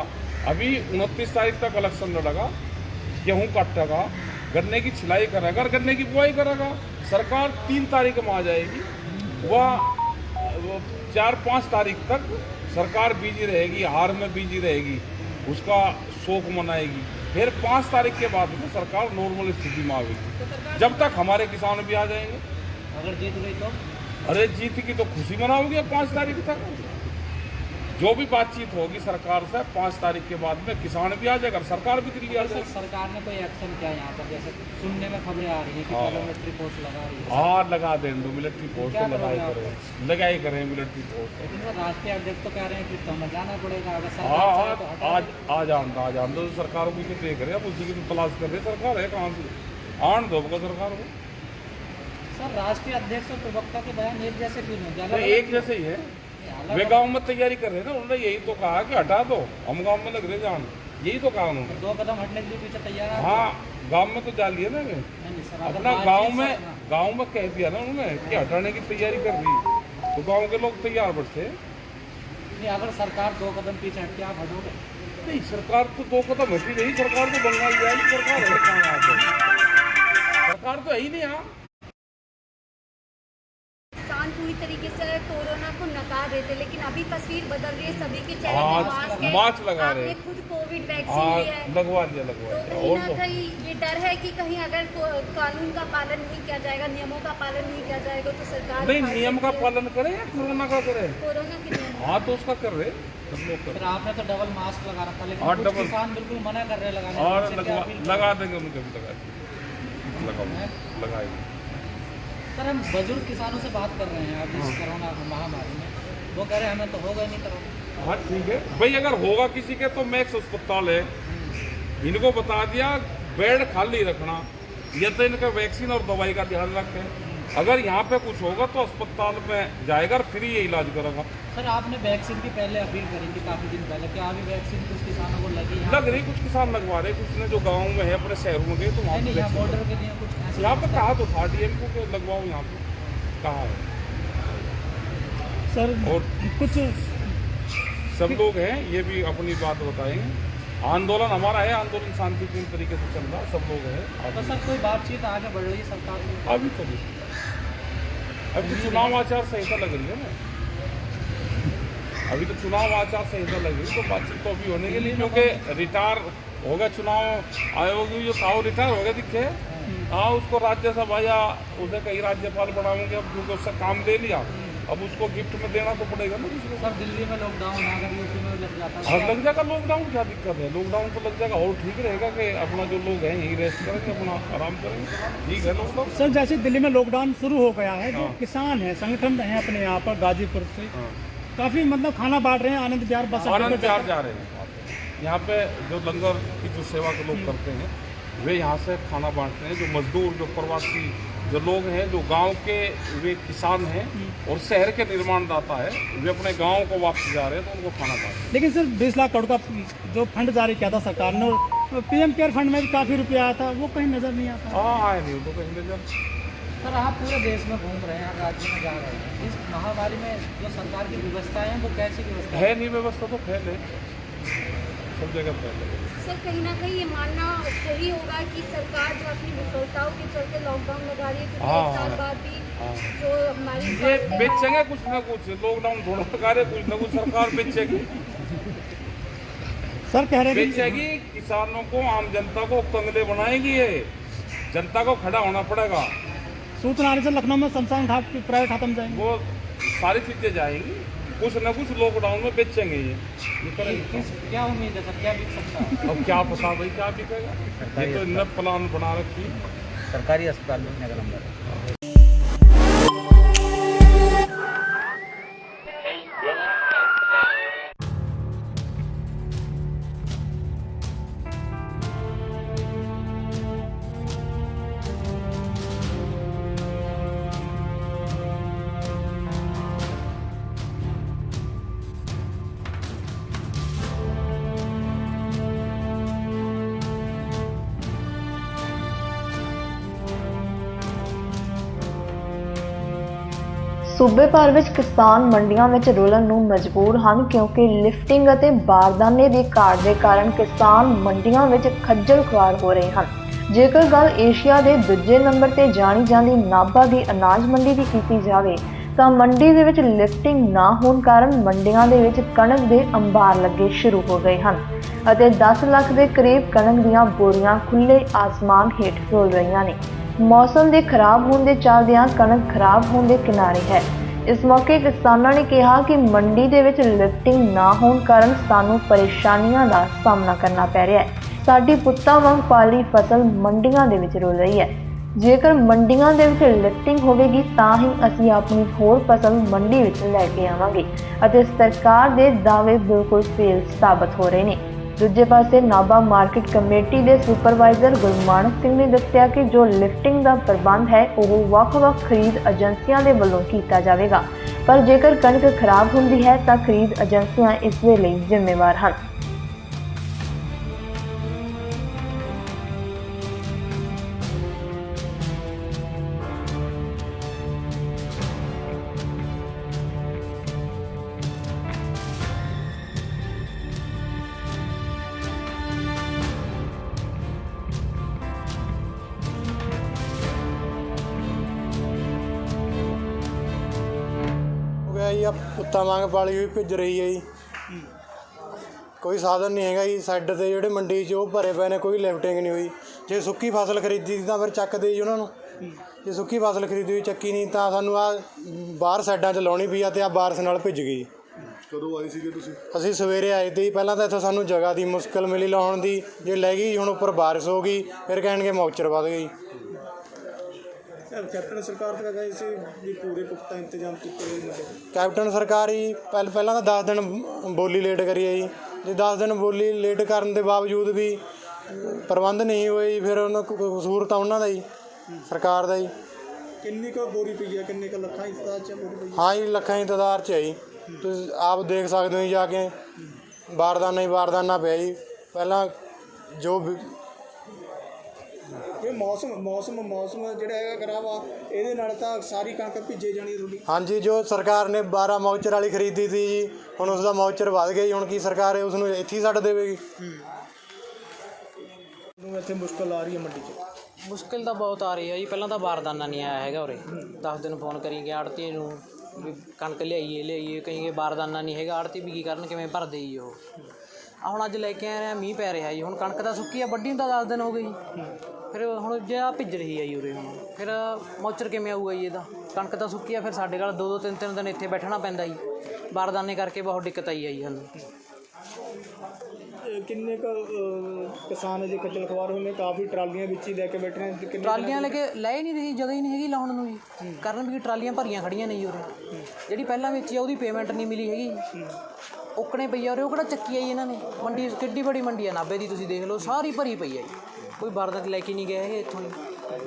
अभी 29 तारीख तक इलेक्शन लड़ेगा, गेहूं काटेगा, गन्ने की छिलाई करेगा, गन्ने की बुआई करेगा। सरकार 3 तारीख में आ जाएगी, वह 4-5 तारीख तक सरकार बिजी रहेगी, हार में बिजी रहेगी, उसका शोक मनाएगी। फिर 5 तारीख के बाद में सरकार नॉर्मल स्थिति में आएगी, जब तक हमारे किसान भी आ जाएंगे। अगर जीत गई तो? अरे जीत की तो खुशी मनाओगे 5 तारीख तक। जो भी बातचीत होगी सरकार से 5 तारीख के बाद में किसान भी आ जाएगा, सरकार भी दिल्ली आ जाएगी। सरकार ने कोई एक्शन किया यहाँ पर? जैसे सुनने में खबरें आ रही है कि मिलिट्री फोर्स लगा रही है। हाँ, लगा दें, मिलिट्री फोर्स तो लगाई करें मिलिट्री फोर्स। लेकिन राष्ट्रीय अध्यक्ष तो कह रहे हैं कि समझाना पड़ेगा, अगर हाँ, आज आन दो, सरकार भी तो देख रहे हैं, उसी की तलाश कर रहे हैं। सरकार है कहाँ से, आन दो सरकार को। सर राष्ट्रीय अध्यक्ष और प्रवक्ता के बयान एक जैसे क्यों नहीं? एक जैसे ही है, वे गांव में तैयारी कर रहे हैं ना, उन्होंने यही तो कहा कि हटा दो, हम गांव में लग रहे जान, यही तो कहा उन्होंने। 2 कदम हटने के लिए पीछे तैयार है। हाँ, गांव में तो डाल दिया ना, वे अपना गांव में कह दिया ना उन्होंने कि हटाने की तैयारी कर रही, तो गांव के लोग तैयार बैठे। नहीं, अगर सरकार 2 कदम पीछे हटके आप हटोगे? नहीं, सरकार तो 2 कदम हटी नहीं, सरकार तो बंगाल जाएगी, सरकार है कहाँ यहाँ पे, सरकार तो है ही नहीं यहाँ। पूरी तरीके से कोरोना को नकार रहे थे, लेकिन अभी तस्वीर बदल रही है, सभी के चेहरे पे मास्क लगा रहे हैं। आपने खुद कोविड वैक्सीन लिया है, लगवा दिया। तो कहीं ना कहीं ये डर है कि कहीं अगर कानून का पालन नहीं किया जाएगा, नियमों का पालन नहीं किया जाएगा तो सरकार नहीं, नियम का पालन करे या कोरोना का करे? कोरोना के नियम। हाँ, तो उसका कर रहे सब लोग कर। आपने तो डबल मास्क लगा रखा, लेकिन कुछ किसान बिल्कुल मना कर रहे हैं लगाने। और लगा देंगे, उनके भी लगाएंगे। सर हम बुजुर्ग किसानों से बात कर रहे हैं अब इस कोरोना महामारी में, वो कह रहे हैं हमें तो होगा ही नहीं कोरोना। हाँ ठीक है भाई, अगर होगा किसी के तो मैक्स अस्पताल है, इनको बता दिया बेड खाली रखना, या तो इनका वैक्सीन और दवाई का ध्यान रखें। अगर यहाँ पे कुछ होगा तो अस्पताल में जाएगा और फ्री ये इलाज करेगा। सर आपने वैक्सीन की पहले अपील करी थी काफ़ी दिन पहले, क्या अभी वैक्सीन कुछ किसानों को लगी? लग रही, कुछ किसान लगवा रहे, कुछ ने जो गाँव में है अपने शहरों में गए तो वहाँ नहीं, बॉर्डर के लिए कुछ यहाँ पे कहा तो था DM को कि लगवाओ, यहाँ पे कहा है सर। और कुछ सब लोग हैं, ये भी अपनी बात बताएंगे। आंदोलन हमारा है, आंदोलन शांतिपूर्ण तरीके से चल रहा है, सब लोग हैं। तो सर कोई बातचीत आगे बढ़ रही है सरकार में? अभी तो नहीं, अभी तो चुनाव आचार संहिता लग रही है ना, अभी तो चुनाव आचार संहिता लग रही है, तो बातचीत तो अभी होने के लिए, क्योंकि रिटायर हो गया चुनाव आयोग जो था, रिटायर हो गया दिखे। हाँ, उसको राज्यसभा या उसे कई राज्यपाल बनाएंगे, अब क्योंकि उससे काम दे लिया, अब उसको गिफ्ट में देना तो पड़ेगा ना किसी को। सर दिल्ली में लॉकडाउन है, अगर यूपी में लग जाता है, लग जाएगा लॉकडाउन, क्या दिक्कत है? लॉकडाउन तो लग जाएगा और ठीक रहेगा कि अपना जो लोग हैं यही रेस्ट करेंगे, अपना आराम करेंगे, ठीक है लॉकडाउन। सर जैसे दिल्ली में लॉकडाउन शुरू हो गया है, जो किसान है संगठन हैं अपने यहाँ पर गाजीपुर से काफ़ी मतलब खाना बांट रहे हैं, आनंद विहार बस आनंद विहार जा रहे हैं। यहाँ पे जो लंगर की जो सेवा के लोग करते हैं वे यहाँ से खाना बांटते हैं। जो मजदूर, जो प्रवासी जो लोग हैं, जो गांव के वे किसान हैं और शहर के निर्माणदाता है, वे अपने गांव को वापस जा रहे हैं तो उनको खाना बांटते हैं। लेकिन सर 20 लाख करोड़ का जो फंड जारी किया था सरकार ने, PM केयर फंड में भी काफ़ी रुपया आया था, वो कहीं नज़र नहीं आता। हाँ, आए नहीं तो कहीं नजर। सर आप पूरे देश में घूम रहे हैं, हर राज्य में जा रहे हैं, इस महामारी में जो सरकार की व्यवस्थाएं हैं वो कैसी व्यवस्था है? नहीं व्यवस्था तो फैल है, सब जगह फैल है। सर कहीं ना कहीं ये मानना सही होगा कि सरकार जो अपनी विफलताओं के चलते लॉकडाउन लगा रही है, क्योंकि 1 साल बाद भी जो हमारी ये बेचेंगे कुछ ना कुछ, लॉकडाउन थोड़ा लगा रहे, कुछ ना कुछ सरकार बेचेगी। सर कह रहे हैं बेचेगी, किसानों को, आम जनता को कंगले बनाएगी, ये जनता को खड़ा होना पड़ेगा। सूचना आने से लखनऊ में शमशान घाट की प्राइवेट खत्म जाएंगे, वो सारी चीजें जाएंगी, कुछ न कुछ लॉकडाउन में बेचेंगे ये क्या उम्मीद है सर, क्या बिक सकता है? अब क्या पता भाई क्या बिकेगा, ये तो इन्हें प्लान बना रखी सरकारी अस्पताल में का नंबर। ਸੂਬੇ ਭਰ ਵਿੱਚ ਕਿਸਾਨ ਮੰਡੀਆਂ ਵਿੱਚ ਰੁਲਣ ਨੂੰ ਮਜਬੂਰ ਹਨ ਕਿਉਂਕਿ ਲਿਫਟਿੰਗ ਅਤੇ ਬਾਰਦਾਨੇ ਦੀ ਘਾਟ ਦੇ ਕਾਰਨ ਕਿਸਾਨ ਮੰਡੀਆਂ ਵਿੱਚ ਖੱਜਲ ਖੁਆਰ ਹੋ ਰਹੇ ਹਨ। ਜੇਕਰ ਗੱਲ ਏਸ਼ੀਆ ਦੇ ਦੂਜੇ ਨੰਬਰ ਤੇ ਜਾਣੀ ਜਾਂਦੀ ਨਾਭਾ ਦੀ ਅਨਾਜ ਮੰਡੀ ਦੀ ਕੀਤੀ ਜਾਵੇ ਤਾਂ ਮੰਡੀ ਦੇ ਵਿੱਚ ਲਿਫਟਿੰਗ ਨਾ ਹੋਣ ਕਾਰਨ ਮੰਡੀਆਂ ਦੇ ਵਿੱਚ ਕਣਕ ਦੇ ਅੰਬਾਰ ਲੱਗੇ ਸ਼ੁਰੂ ਹੋ ਗਏ ਹਨ ਅਤੇ 10 ਲੱਖ ਦੇ ਕਰੀਬ ਕਣਕ ਦੀਆਂ ਬੋਰੀਆਂ ਖੁੱਲੇ ਆਸਮਾਨ ਹੇਠ ਡੁੱਲ ਰਹੀਆਂ ਨੇ। ਮੌਸਮ ਦੇ ਖਰਾਬ ਹੋਣ ਦੇ ਚੱਲਦਿਆਂ ਕਣਕ ਖਰਾਬ ਹੋਣ ਦੇ ਕਿਨਾਰੇ ਹੈ। ਇਸ ਮੌਕੇ ਕਿਸਾਨਾਂ ਨੇ ਕਿਹਾ ਕਿ ਮੰਡੀ ਦੇ ਵਿੱਚ ਲਿਫਟਿੰਗ ਨਾ ਹੋਣ ਕਾਰਨ ਸਾਨੂੰ ਪਰੇਸ਼ਾਨੀਆਂ ਦਾ ਸਾਹਮਣਾ ਕਰਨਾ ਪੈ ਰਿਹਾ ਹੈ। ਸਾਡੀ ਪੁੱਤਾਂ ਵਾਂਗ ਪਾਲੀ ਫਸਲ ਮੰਡੀਆਂ ਦੇ ਵਿੱਚ ਰੁਲ ਰਹੀ ਹੈ। ਜੇਕਰ ਮੰਡੀਆਂ ਦੇ ਵਿੱਚ ਲਿਫਟਿੰਗ ਹੋਵੇਗੀ ਤਾਂ ਹੀ ਅਸੀਂ ਆਪਣੀ ਹੋਰ ਫਸਲ ਮੰਡੀ ਵਿੱਚ ਲੈ ਕੇ ਆਵਾਂਗੇ ਅਤੇ ਸਰਕਾਰ ਦੇ ਦਾਅਵੇ ਬਿਲਕੁਲ ਫੇਲ ਸਾਬਤ ਹੋ ਰਹੇ ਨੇ। ਦੂਜੇ ਪਾਸੇ ਨਾਭਾ ਮਾਰਕੀਟ ਕਮੇਟੀ ਦੇ ਸੁਪਰਵਾਈਜ਼ਰ ਗੁਰਮਾਨਕ ਸਿੰਘ ਨੇ ਦੱਸਿਆ ਕਿ ਜੋ ਲਿਫਟਿੰਗ ਦਾ ਪ੍ਰਬੰਧ ਹੈ ਉਹ ਵੱਖ-ਵੱਖ ਖਰੀਦ ਏਜੰਸੀਆਂ ਦੇ ਵੱਲੋਂ ਕੀਤਾ ਜਾਵੇਗਾ, ਪਰ ਜੇਕਰ ਕਣਕ ਖਰਾਬ ਹੁੰਦੀ ਹੈ ਤਾਂ ਖਰੀਦ ਏਜੰਸੀਆਂ ਇਸ ਦੇ ਲਈ ਜ਼ਿੰਮੇਵਾਰ ਹਨ। ਹੋ ਗਿਆ ਜੀ, ਆ ਪੁੱਤਾਂ ਵਾਂਗ ਪਾਲੀ ਹੋਈ ਭਿੱਜ ਰਹੀ ਹੈ ਜੀ। ਕੋਈ ਸਾਧਨ ਨਹੀਂ ਹੈਗਾ ਜੀ। ਸਾਈਡ ਤੇ ਜਿਹੜੇ ਮੰਡੀ 'ਚ ਉਹ ਭਰੇ ਪਏ ਨੇ, ਕੋਈ ਲਿਫਟਿੰਗ ਨਹੀਂ ਹੋਈ। ਜੇ ਸੁੱਕੀ ਫਸਲ ਖਰੀਦੀ ਤਾਂ ਫਿਰ ਚੱਕਦੇ ਜੀ ਉਹਨਾਂ ਨੂੰ। ਜੇ ਸੁੱਕੀ ਫਸਲ ਖਰੀਦੀ ਹੋਈ ਚੱਕੀ ਨਹੀਂ ਤਾਂ ਸਾਨੂੰ ਆ ਬਾਹਰ ਸਾਈਡਾਂ 'ਚ ਲਾਉਣੀ ਪਈ ਆ ਅਤੇ ਆ ਬਾਰਿਸ਼ ਨਾਲ ਭਿੱਜ ਗਈ। ਕਦੋਂ ਆਏ ਸੀਗੇ ਤੁਸੀਂ? ਅਸੀਂ ਸਵੇਰੇ ਆਏ ਤੇ ਜੀ। ਪਹਿਲਾਂ ਤਾਂ ਇੱਥੋਂ ਸਾਨੂੰ ਜਗ੍ਹਾ ਦੀ ਮੁਸ਼ਕਿਲ ਮਿਲੀ ਲਾਉਣ ਦੀ, ਜੇ ਲੈ ਗਈ ਹੁਣ ਉੱਪਰ ਬਾਰਿਸ਼ ਹੋ ਗਈ, ਫਿਰ ਕਹਿਣਗੇ ਮੌਚਰ ਵੱਧ ਗਈ। ਕੈਪਟਨ ਸਰਕਾਰ ਤਾਂ ਗਏ ਸੀ ਵੀ ਪੂਰੇ ਪੁਖਤਾ ਇੰਤਜ਼ਾਮ ਕੀਤੇ ਹੋਏ ਨੇ। ਕੈਪਟਨ ਸਰਕਾਰ ਜੀ ਪਹਿਲਾਂ ਤਾਂ 10 ਦਿਨ ਬੋਲੀ ਲੇਟ ਕਰੀ ਹੈ ਜੀ। ਜੇ 10 ਦਿਨ ਬੋਲੀ ਲੇਟ ਕਰਨ ਦੇ ਬਾਵਜੂਦ ਵੀ ਪ੍ਰਬੰਧ ਨਹੀਂ ਹੋਏ ਜੀ, ਫਿਰ ਉਹਨਾਂ ਕਸੂਰ ਤਾਂ ਉਹਨਾਂ ਦਾ ਹੀ, ਸਰਕਾਰ ਦਾ ਹੀ। ਕਿੰਨੀ ਕੁ ਬੋਰੀ ਪਈ ਹੈ? ਕਿੰਨੇ ਕੁ ਲੱਖਾਂ ਦੀ ਤਾਦਾਦ 'ਚ ਬੋਰੀ ਪਈ? ਹਾਂ ਜੀ, ਲੱਖਾਂ ਦੀ ਤਾਦਾਦ 'ਚ ਹੈ ਜੀ। ਤੁਸੀਂ ਆਪ ਦੇਖ ਸਕਦੇ ਹੋ ਜੀ ਜਾ ਕੇ, ਬਾਰਦਾਨਾ ਹੀ ਬਾਰਦਾਨਾ ਪਿਆ ਜੀ। ਪਹਿਲਾਂ ਜੋ ਇਹ ਮੌਸਮ ਜਿਹੜਾ ਹੈਗਾ ਖਰਾਬ ਆ, ਇਹਦੇ ਨਾਲ ਤਾਂ ਸਾਰੀ ਕਣਕ ਭਿੱਜੇ ਜਾਣੀ ਤੁਹਾਡੀ। ਹਾਂਜੀ, ਜੋ ਸਰਕਾਰ ਨੇ 12 ਮੌਚਰ ਵਾਲੀ ਖਰੀਦੀ ਸੀ ਜੀ, ਹੁਣ ਉਸ ਦਾ ਮੌਚਰ ਵੱਧ ਗਿਆ ਜੀ। ਹੁਣ ਕੀ ਸਰਕਾਰ ਉਸ ਨੂੰ ਇੱਥੇ ਹੀ ਛੱਡ ਦੇਵੇਗੀ? ਨੂੰ ਇੱਥੇ ਮੁਸ਼ਕਲ ਆ ਰਹੀ ਹੈ ਮੰਡੀ 'ਚ? ਮੁਸ਼ਕਿਲ ਤਾਂ ਬਹੁਤ ਆ ਰਹੀ ਹੈ ਜੀ। ਪਹਿਲਾਂ ਤਾਂ ਬਾਰਦਾਨਾ ਨਹੀਂ ਆਇਆ ਹੈਗਾ ਉਰੇ। 10 ਦਿਨ ਫੋਨ ਕਰੀ ਗਿਆ ਆੜਤੀ ਨੂੰ ਵੀ ਕਣਕ ਲਿਆਈਏ ਕਹੀਏ ਬਾਰਦਾਨਾ ਨਹੀਂ ਹੈਗਾ। ਆੜਤੀ ਵੀ ਕੀ ਕਰਨ, ਕਿਵੇਂ ਭਰਦੇ ਜੀ ਉਹ। ਹੁਣ ਅੱਜ ਲੈ ਕੇ ਆਏ ਆ, ਮੀਂਹ ਪੈ ਰਿਹਾ ਜੀ। ਹੁਣ ਕਣਕ ਤਾਂ ਸੁੱਕੀ ਆ, ਵੱਢੀ ਨੂੰ ਤਾਂ 10 ਦਿਨ ਹੋ ਗਏ ਜੀ। ਫਿਰ ਹੁਣ ਜੇ ਆ ਭਿੱਜ ਰਹੀ ਹੈ ਜੀ ਉਰੇ, ਹੁਣ ਫਿਰ ਮੌਚਰ ਕਿਵੇਂ ਆਊਗਾ ਜੀ ਇਹਦਾ? ਕਣਕ ਤਾਂ ਸੁੱਕੀ ਆ, ਫਿਰ ਸਾਡੇ ਕੋਲ 2-2 3-3 ਦਿਨ ਇੱਥੇ ਬੈਠਣਾ ਪੈਂਦਾ ਜੀ। ਬਾਰਦਾਨੇ ਕਰਕੇ ਬਹੁਤ ਦਿੱਕਤ ਆਈ ਹੈ ਜੀ ਸਾਨੂੰ। ਕਿੰਨੇ ਕੁ ਕਿਸਾਨ ਅਜੇ ਖੱਜਲ ਖੁਆਰ ਹੋਏ ਨੇ? ਕਾਫੀ ਟਰਾਲੀਆਂ ਵਿੱਚ ਹੀ ਲੈ ਕੇ ਬੈਠੇ ਨੇ। ਟਰਾਲੀਆਂ ਲੈ ਕੇ ਲੈ ਨਹੀਂ ਰਹੀ, ਜਗ੍ਹਾ ਹੀ ਨਹੀਂ ਹੈਗੀ ਲਾਉਣ ਨੂੰ ਜੀ। ਕਾਰਨ ਵੀ ਟਰਾਲੀਆਂ ਭਰੀਆਂ ਖੜੀਆਂ ਨੇ ਜੀ ਉਰੇ। ਜਿਹੜੀ ਪਹਿਲਾਂ ਵੇਚੀ ਆ ਉਹਦੀ ਪੇਮੈਂਟ ਨਹੀਂ ਮਿਲੀ ਹੈਗੀ। ਉੱਕਣੇ ਪਈ ਆ ਉਰੇ। ਉਹ ਕਿਹੜਾ ਚੱਕੀ ਆ ਜੀ ਇਹਨਾਂ ਨੇ। ਮੰਡੀ ਕਿੱਡੀ ਬੜੀ ਮੰਡੀ ਆ ਨਾਭੇ ਦੀ, ਤੁਸੀਂ ਦੇਖ ਲਓ, ਸਾਰੀ ਭਰੀ ਪਈ ਆ ਜੀ। ਕੋਈ ਬਾਰਦਾਨਾ ਲੈ ਕੇ ਨਹੀਂ ਗਏ ਹੈਗੇ ਇੱਥੋਂ।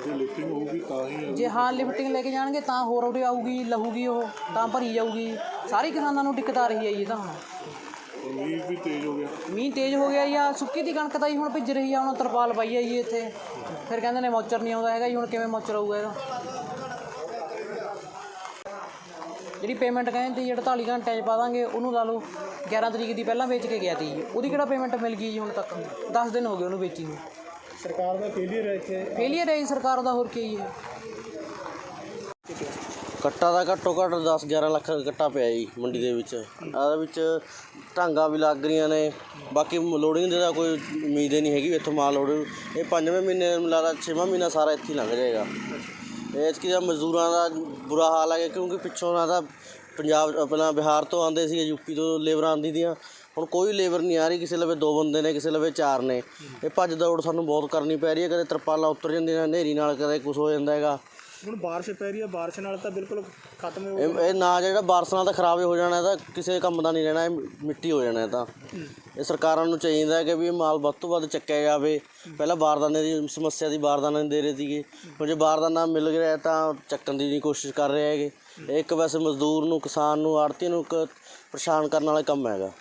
ਜੇ ਲਿਫਟਿੰਗ ਹੋਊਗੀ ਤਾਂ ਹੀ। ਜੇ ਹਾਂ ਲਿਫਟਿੰਗ ਲੈ ਕੇ ਜਾਣਗੇ ਤਾਂ ਹੋਰ ਉਰੇ ਆਊਗੀ, ਲਹੂਗੀ ਉਹ, ਤਾਂ ਭਰੀ ਜਾਊਗੀ। ਸਾਰੇ ਕਿਸਾਨਾਂ ਨੂੰ ਦਿੱਕਤ ਆ ਰਹੀ ਹੈ ਜੀ। ਤਾਂ ਹੁਣ ਮੀਂਹ ਵੀ ਤੇਜ਼ ਹੋ ਗਿਆ। ਮੀਂਹ ਤੇਜ਼ ਹੋ ਗਿਆ ਜੀ। ਸੁੱਕੀ ਦੀ ਕਣਕ ਤਾਂ ਜੀ ਹੁਣ ਭਿੱਜ ਰਹੀ ਆ। ਹੁਣ ਤਰਪਾਲ ਪਾਈ ਹੈ ਜੀ ਇੱਥੇ। ਫਿਰ ਕਹਿੰਦੇ ਨੇ ਮੌਚਰ ਨਹੀਂ ਆਉਂਦਾ ਹੈਗਾ ਜੀ। ਹੁਣ ਕਿਵੇਂ ਮੌਚਰ ਆਊਗਾ ਇਹਦਾ? ਜਿਹੜੀ ਪੇਮੈਂਟ ਕਹਿੰਦੇ ਜੀ 48 ਘੰਟਿਆਂ 'ਚ ਪਾ ਦਾਂਗੇ, ਉਹਨੂੰ ਲਾ ਲਓ 11 ਤਰੀਕ ਦੀ ਪਹਿਲਾਂ ਵੇਚ ਕੇ ਗਿਆ ਤੀ ਜੀ। ਉਹਦੀ ਕਿਹੜਾ ਪੇਮੈਂਟ ਮਿਲ ਗਈ ਜੀ ਹੁਣ ਤੱਕ? 10 ਦਿਨ ਹੋ ਗਏ ਉਹਨੂੰ ਵੇਚੀ ਨੂੰ। ਸਰਕਾਰ ਦਾ ਫੇਲੀਅਰ ਹੈ ਇੱਥੇ। ਫੇਲੀਅਰ ਹੈ ਜੀ ਸਰਕਾਰ ਦਾ, ਹੋਰ ਕੀ ਹੈ। ਕੱਟਾ ਦਾ ਘੱਟੋ ਘੱਟ 10-11 ਲੱਖ ਕੱਟਾ ਪਿਆ ਜੀ ਮੰਡੀ ਦੇ ਵਿੱਚ। ਇਹਦੇ ਵਿੱਚ ਢਾਂਗਾਂ ਵੀ ਲੱਗ ਰਹੀਆਂ ਨੇ। ਬਾਕੀ ਲੋਡਿੰਗ ਦੇ ਤਾਂ ਕੋਈ ਉਮੀਦ ਹੀ ਨਹੀਂ ਹੈਗੀ ਇੱਥੋਂ ਮਾਲ ਲੋਡਿੰਗ। ਇਹ 5ਵੇਂ ਮਹੀਨੇ ਲੱਗਦਾ 6ਵਾਂ ਮਹੀਨਾ ਸਾਰਾ ਇੱਥੇ ਹੀ ਲੰਘ ਜਾਏਗਾ। ਇਸ ਕੀ ਮਜ਼ਦੂਰਾਂ ਦਾ ਬੁਰਾ ਹਾਲ ਹੈ ਕਿਉਂਕਿ ਪਿੱਛੋਂ ਨਾ ਤਾਂ ਪੰਜਾਬ ਆਪਣਾ ਬਿਹਾਰ ਤੋਂ ਆਉਂਦੇ ਸੀ, ਯੂਪੀ ਤੋਂ ਲੇਬਰਾਂ ਆਉਂਦੀ ਦੀਆਂ। ਹੁਣ ਕੋਈ ਲੇਬਰ ਨਹੀਂ ਆ ਰਹੀ। ਕਿਸੇ ਲਵੇ 2 ਬੰਦੇ ਨੇ, ਕਿਸੇ ਲਵੇ 4 ਨੇ। ਇਹ ਭੱਜ ਦੌੜ ਸਾਨੂੰ ਬਹੁਤ ਕਰਨੀ ਪੈ ਰਹੀ ਹੈ। ਕਦੇ ਤਰਪਾਲਾਂ ਉੱਤਰ ਜਾਂਦੀਆਂ, ਹਨੇਰੀ ਨਾਲ ਕਦੇ ਕੁਛ ਹੋ ਜਾਂਦਾ ਹੈਗਾ। ਹੁਣ ਬਾਰਿਸ਼ ਪੈ ਰਹੀ ਹੈ, ਬਾਰਿਸ਼ ਨਾਲ ਤਾਂ ਬਿਲਕੁਲ ਖਤਮ ਹੋ ਇਹ ਨਾ ਜਿਹੜਾ ਬਾਰਿਸ਼ ਨਾਲ ਤਾਂ ਖਰਾਬ ਹੋ ਜਾਣਾ, ਤਾਂ ਕਿਸੇ ਕੰਮ ਦਾ ਨਹੀਂ ਰਹਿਣਾ, ਇਹ ਮਿੱਟੀ ਹੋ ਜਾਣਾ। ਤਾਂ ਇਹ ਸਰਕਾਰਾਂ ਨੂੰ ਚਾਹੀਦਾ ਕਿ ਵੀ ਇਹ ਮਾਲ ਵੱਧ ਤੋਂ ਵੱਧ ਚੱਕਿਆ ਜਾਵੇ। ਪਹਿਲਾਂ ਬਾਰਦਾਨੇ ਦੀ ਸਮੱਸਿਆ ਦੀ, ਬਾਰਦਾਨਾ ਨਹੀਂ ਦੇ ਰਹੇ ਸੀਗੇ। ਹੁਣ ਜੇ ਬਾਰਦਾਨਾ ਮਿਲ ਗਿਆ ਤਾਂ ਚੱਕਣ ਦੀ ਨਹੀਂ ਕੋਸ਼ਿਸ਼ ਕਰ ਰਹੇ ਹੈਗੇ। ਇਹ ਇੱਕ ਵੈਸੇ ਮਜ਼ਦੂਰ ਨੂੰ, ਕਿਸਾਨ ਨੂੰ, ਆੜ੍ਹਤੀ ਨੂੰ ਇੱਕ ਪਰੇਸ਼ਾਨ ਕਰਨ ਵਾਲਾ ਕੰਮ ਹੈਗਾ।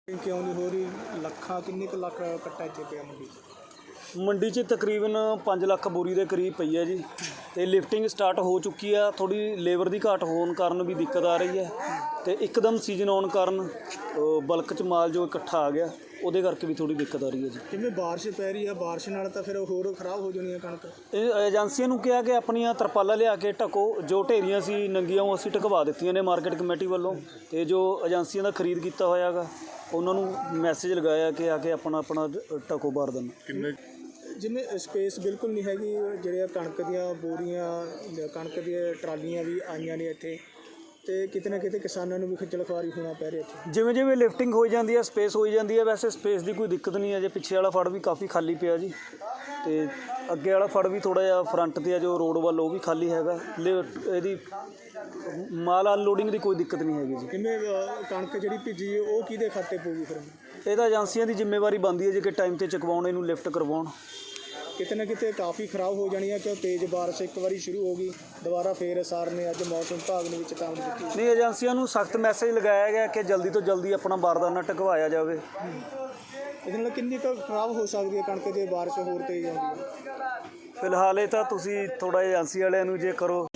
ਕਿਉਂ ਨਹੀਂ ਹੋ ਰਹੀ? ਲੱਖਾਂ ਕਿੰਨੇ ਕੁ ਲੱਖ ਕੱਟਾ ਇੱਥੇ ਪਿਆ ਮੰਡੀ 'ਚ? ਮੰਡੀ 'ਚ ਤਕਰੀਬਨ 5 ਲੱਖ ਬੋਰੀ ਦੇ ਕਰੀਬ ਪਈ ਹੈ ਜੀ, ਤੇ ਲਿਫਟਿੰਗ ਸਟਾਰਟ ਹੋ ਚੁੱਕੀ ਆ। ਥੋੜੀ ਲੇਬਰ ਦੀ ਘਾਟ ਹੋਣ ਕਾਰਨ ਵੀ ਦਿੱਕਤ ਆ ਰਹੀ ਹੈ, ਤੇ ਇੱਕਦਮ ਸੀਜ਼ਨ ਆਉਣ ਕਾਰਨ ਬਲਕ 'ਚ ਮਾਲ ਜੋ ਇਕੱਠਾ ਆ ਗਿਆ, ਉਹਦੇ ਕਰਕੇ ਵੀ ਥੋੜੀ ਦਿੱਕਤ ਆ ਰਹੀ ਹੈ ਜੀ। ਕਿਵੇਂ ਬਾਰਿਸ਼ ਪੈ ਰਹੀ ਆ, ਬਾਰਿਸ਼ ਨਾਲ ਤਾਂ ਫਿਰ ਹੋਰ ਖਰਾਬ ਹੋ ਜਾਣੀ ਹੈ ਕਣਕ। ਇਹ ਏਜੰਸੀਆਂ ਨੂੰ ਕਿਹਾ ਕਿ ਆਪਣੀਆਂ ਤਰਪਾਲਾਂ ਲਿਆ ਕੇ ਢਕੋ, ਜੋ ਢੇਰੀਆਂ ਸੀ ਨੰਗੀਆਂ ਉਹ ਅਸੀਂ ਢਕਵਾ ਦਿੱਤੀਆਂ ਨੇ ਮਾਰਕੀਟ ਕਮੇਟੀ ਵੱਲੋਂ, ਤੇ ਜੋ ਏਜੰਸੀਆਂ ਦਾ ਖਰੀਦ ਕੀਤਾ ਹੋਇਆ ਗਾ ਉਹਨਾਂ ਨੂੰ ਮੈਸੇਜ ਲਗਾਇਆ ਕਿ ਆ ਕੇ ਆਪਣਾ ਢਕੋ ਬਾਰਦਾਨਾ। ਕਿੰਨੇ ਜਿਵੇਂ ਸਪੇਸ ਬਿਲਕੁਲ ਨਹੀਂ ਹੈਗੀ, ਜਿਹੜੀਆਂ ਕਣਕ ਦੀਆਂ ਬੋਰੀਆਂ, ਕਣਕ ਦੀਆਂ ਟਰਾਲੀਆਂ ਵੀ ਆਈਆਂ ਨੇ ਇੱਥੇ, ਤੇ ਕਿਤੇ ਨਾ ਕਿਤੇ ਕਿਸਾਨਾਂ ਨੂੰ ਵੀ ਖੱਜਲ ਖੁਆਰੀ ਹੋਣਾ ਪੈ ਰਿਹਾ ਇੱਥੇ। ਜਿਵੇਂ ਜਿਵੇਂ ਲਿਫਟਿੰਗ ਹੋਈ ਜਾਂਦੀ ਹੈ, ਸਪੇਸ ਹੋਈ ਜਾਂਦੀ ਹੈ। ਵੈਸੇ ਸਪੇਸ ਦੀ ਕੋਈ ਦਿੱਕਤ ਨਹੀਂ ਹੈ, ਜੇ ਪਿੱਛੇ ਵਾਲਾ ਫੜ ਵੀ ਕਾਫੀ ਖਾਲੀ ਪਿਆ ਜੀ, ਤੇ ਅੱਗੇ ਵਾਲਾ ਫੜ ਵੀ ਥੋੜ੍ਹਾ ਜਿਹਾ ਫਰੰਟ 'ਤੇ ਆ ਜੋ ਰੋਡ ਵੱਲ, ਉਹ ਵੀ ਖਾਲੀ ਹੈਗਾ। ਇਹਦੀ ਮਾਲ ਅਨਲੋਡਿੰਗ ਦੀ ਕੋਈ ਦਿੱਕਤ ਨਹੀਂ ਹੈਗੀ ਜੀ। ਕਿਵੇਂ ਕਣਕ ਜਿਹੜੀ ਭਿੱਜੀ ਹੈ ਉਹ ਕਿਹਦੇ ਖਾਤੇ ਪਊਗੀ ਫਿਰ? ਇਹ ਤਾਂ ਏਜੰਸੀਆਂ ਦੀ ਜ਼ਿੰਮੇਵਾਰੀ ਬਣਦੀ ਹੈ ਜੀ ਕਿ ਟਾਈਮ 'ਤੇ ਚੁਕਵਾਉਣ, ਇਹਨੂੰ ਲਿਫਟ ਕਰਵਾਉਣ। ਕਿਤੇ ਨਾ ਕਿਤੇ ਕਾਫੀ ਖਰਾਬ ਹੋ ਜਾਣੀ ਹੈ, ਕਿਉਂ ਤੇਜ਼ ਬਾਰਿਸ਼ ਇੱਕ ਵਾਰੀ ਸ਼ੁਰੂ ਹੋ ਗਈ, ਦੁਬਾਰਾ ਫੇਰ ਸਰ ਨੇ ਅੱਜ ਮੌਸਮ ਵਿਭਾਗ ਨੇ ਵੀ ਚੇਤਾਵਨੀ ਦਿੱਤੀ। ਨਹੀਂ, ਏਜੰਸੀਆਂ ਨੂੰ ਸਖਤ ਮੈਸੇਜ ਲਗਾਇਆ ਗਿਆ ਕਿ ਜਲਦੀ ਤੋਂ ਜਲਦੀ ਆਪਣਾ ਬਾਰਦਾਨਾ ਢਕਵਾਇਆ ਜਾਵੇ। ਇਹਦੇ ਨਾਲ ਕਿੰਨੀ ਕੁ ਖਰਾਬ ਹੋ ਸਕਦੀ ਹੈ ਕਣਕ ਜੇ ਬਾਰਿਸ਼ ਹੋਰ ਤੇਜ਼ ਆਉਂਦੀ ਹੈ? ਫਿਲਹਾਲ ਇਹ ਤਾਂ ਤੁਸੀਂ ਥੋੜ੍ਹਾ ਏਜੰਸੀ ਵਾਲਿਆਂ ਨੂੰ ਜੇ ਕਰੋ।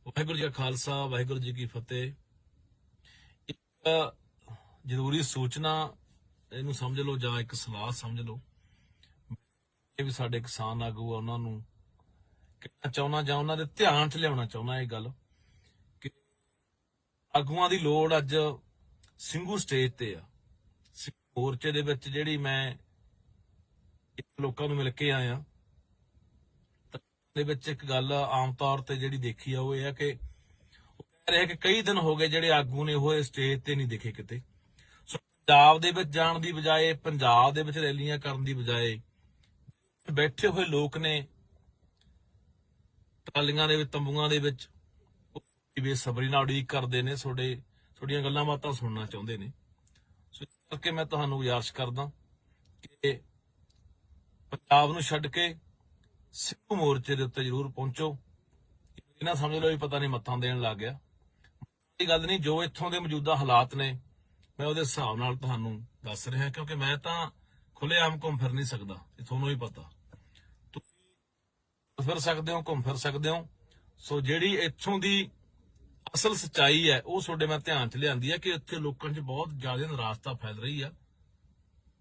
ਵਾਹਿਗੁਰੂ ਜੀ ਕਾ ਖਾਲਸਾ, ਵਾਹਿਗੁਰੂ ਜੀ ਕੀ ਫਤਿਹ। ਇੱਕ ਜ਼ਰੂਰੀ ਸੂਚਨਾ ਇਹਨੂੰ ਸਮਝ ਲਓ ਜਾਂ ਇੱਕ ਸਲਾਹ ਸਮਝ ਲਓ। ਇਹ ਵੀ ਸਾਡੇ ਕਿਸਾਨ ਆਗੂ ਆ, ਉਹਨਾਂ ਨੂੰ ਕਹਿਣਾ ਚਾਹੁੰਦਾ ਜਾਂ ਉਹਨਾਂ ਦੇ ਧਿਆਨ 'ਚ ਲਿਆਉਣਾ ਚਾਹੁੰਦਾ ਇਹ ਗੱਲ ਕਿ ਆਗੂਆਂ ਦੀ ਲੋੜ ਅੱਜ ਸਿੰਘੂ ਸਟੇਜ ਤੇ ਆ। ਮੋਰਚੇ ਦੇ ਵਿੱਚ ਜਿਹੜੀ ਮੈਂ ਲੋਕਾਂ ਨੂੰ ਮਿਲ ਕੇ ਆਇਆ, ਦੇ ਵਿੱਚ ਇੱਕ ਗੱਲ ਆਮ ਤੌਰ ਤੇ ਜਿਹੜੀ ਦੇਖੀ ਆ ਉਹ ਇਹ ਆ ਕਿ ਉਹ ਕਹਿ ਰਿਹਾ ਕਿ ਕਈ ਦਿਨ ਹੋ ਗਏ ਜਿਹੜੇ ਆਗੂ ਨੇ ਉਹ ਸਟੇਜ ਤੇ ਨਹੀਂ ਦਿਖੇ ਕਿਤੇ। ਸੋ ਪੰਜਾਬ ਦੇ ਵਿੱਚ ਜਾਣ ਦੀ ਬਜਾਏ, ਪੰਜਾਬ ਦੇ ਵਿੱਚ ਰੈਲੀਆਂ ਕਰਨ ਦੀ ਬਜਾਏ ਬੈਠੇ ਹੋਏ ਲੋਕ ਨੇ ਟਰਾਲੀਆਂ ਦੇ ਵਿੱਚ, ਤੰਬੂਆਂ ਦੇ ਵਿੱਚ ਬੇਸਬਰੀ ਨਾਲ ਉਡੀਕ ਕਰਦੇ ਨੇ, ਤੁਹਾਡੀਆਂ ਗੱਲਾਂ ਬਾਤਾਂ ਸੁਣਨਾ ਚਾਹੁੰਦੇ ਨੇ। ਸੋ ਇਸ ਕਰਕੇ ਮੈਂ ਤੁਹਾਨੂੰ ਗੁਜ਼ਾਰਿਸ਼ ਕਰਦਾ ਕਿ ਪੰਜਾਬ ਨੂੰ ਛੱਡ ਕੇ ਸਿੰਘੂ ਮੋਰਚੇ ਦੇ ਉੱਤੇ ਜ਼ਰੂਰ ਪਹੁੰਚੋ। ਇਹਨਾਂ ਸਮਝ ਲਓ ਵੀ ਪਤਾ ਨਹੀਂ ਮੱਥਾਂ ਦੇਣ ਲੱਗ ਗਿਆ। ਇਹ ਗੱਲ ਨਹੀਂ, ਜੋ ਇੱਥੋਂ ਦੇ ਮੌਜੂਦਾ ਹਾਲਾਤ ਨੇ ਮੈਂ ਉਹਦੇ ਹਿਸਾਬ ਨਾਲ ਤੁਹਾਨੂੰ ਦੱਸ ਰਿਹਾ, ਕਿਉਂਕਿ ਮੈਂ ਤਾਂ ਖੁੱਲ੍ਹੇਆਮ ਘੁੰਮ ਫਿਰ ਨਹੀਂ ਸਕਦਾ, ਇਹ ਤੁਹਾਨੂੰ ਵੀ ਪਤਾ। ਤੁਸੀਂ ਫਿਰ ਸਕਦੇ ਹੋ, ਘੁੰਮ ਫਿਰ ਸਕਦੇ ਹੋ। ਸੋ ਜਿਹੜੀ ਇੱਥੋਂ ਦੀ ਅਸਲ ਸੱਚਾਈ ਹੈ ਉਹ ਤੁਹਾਡੇ ਮੈਂ ਧਿਆਨ 'ਚ ਲਿਆਂਦੀ ਹੈ ਕਿ ਇੱਥੇ ਲੋਕਾਂ 'ਚ ਬਹੁਤ ਜ਼ਿਆਦਾ ਨਿਰਾਸ਼ਤਾ ਫੈਲ ਰਹੀ ਆ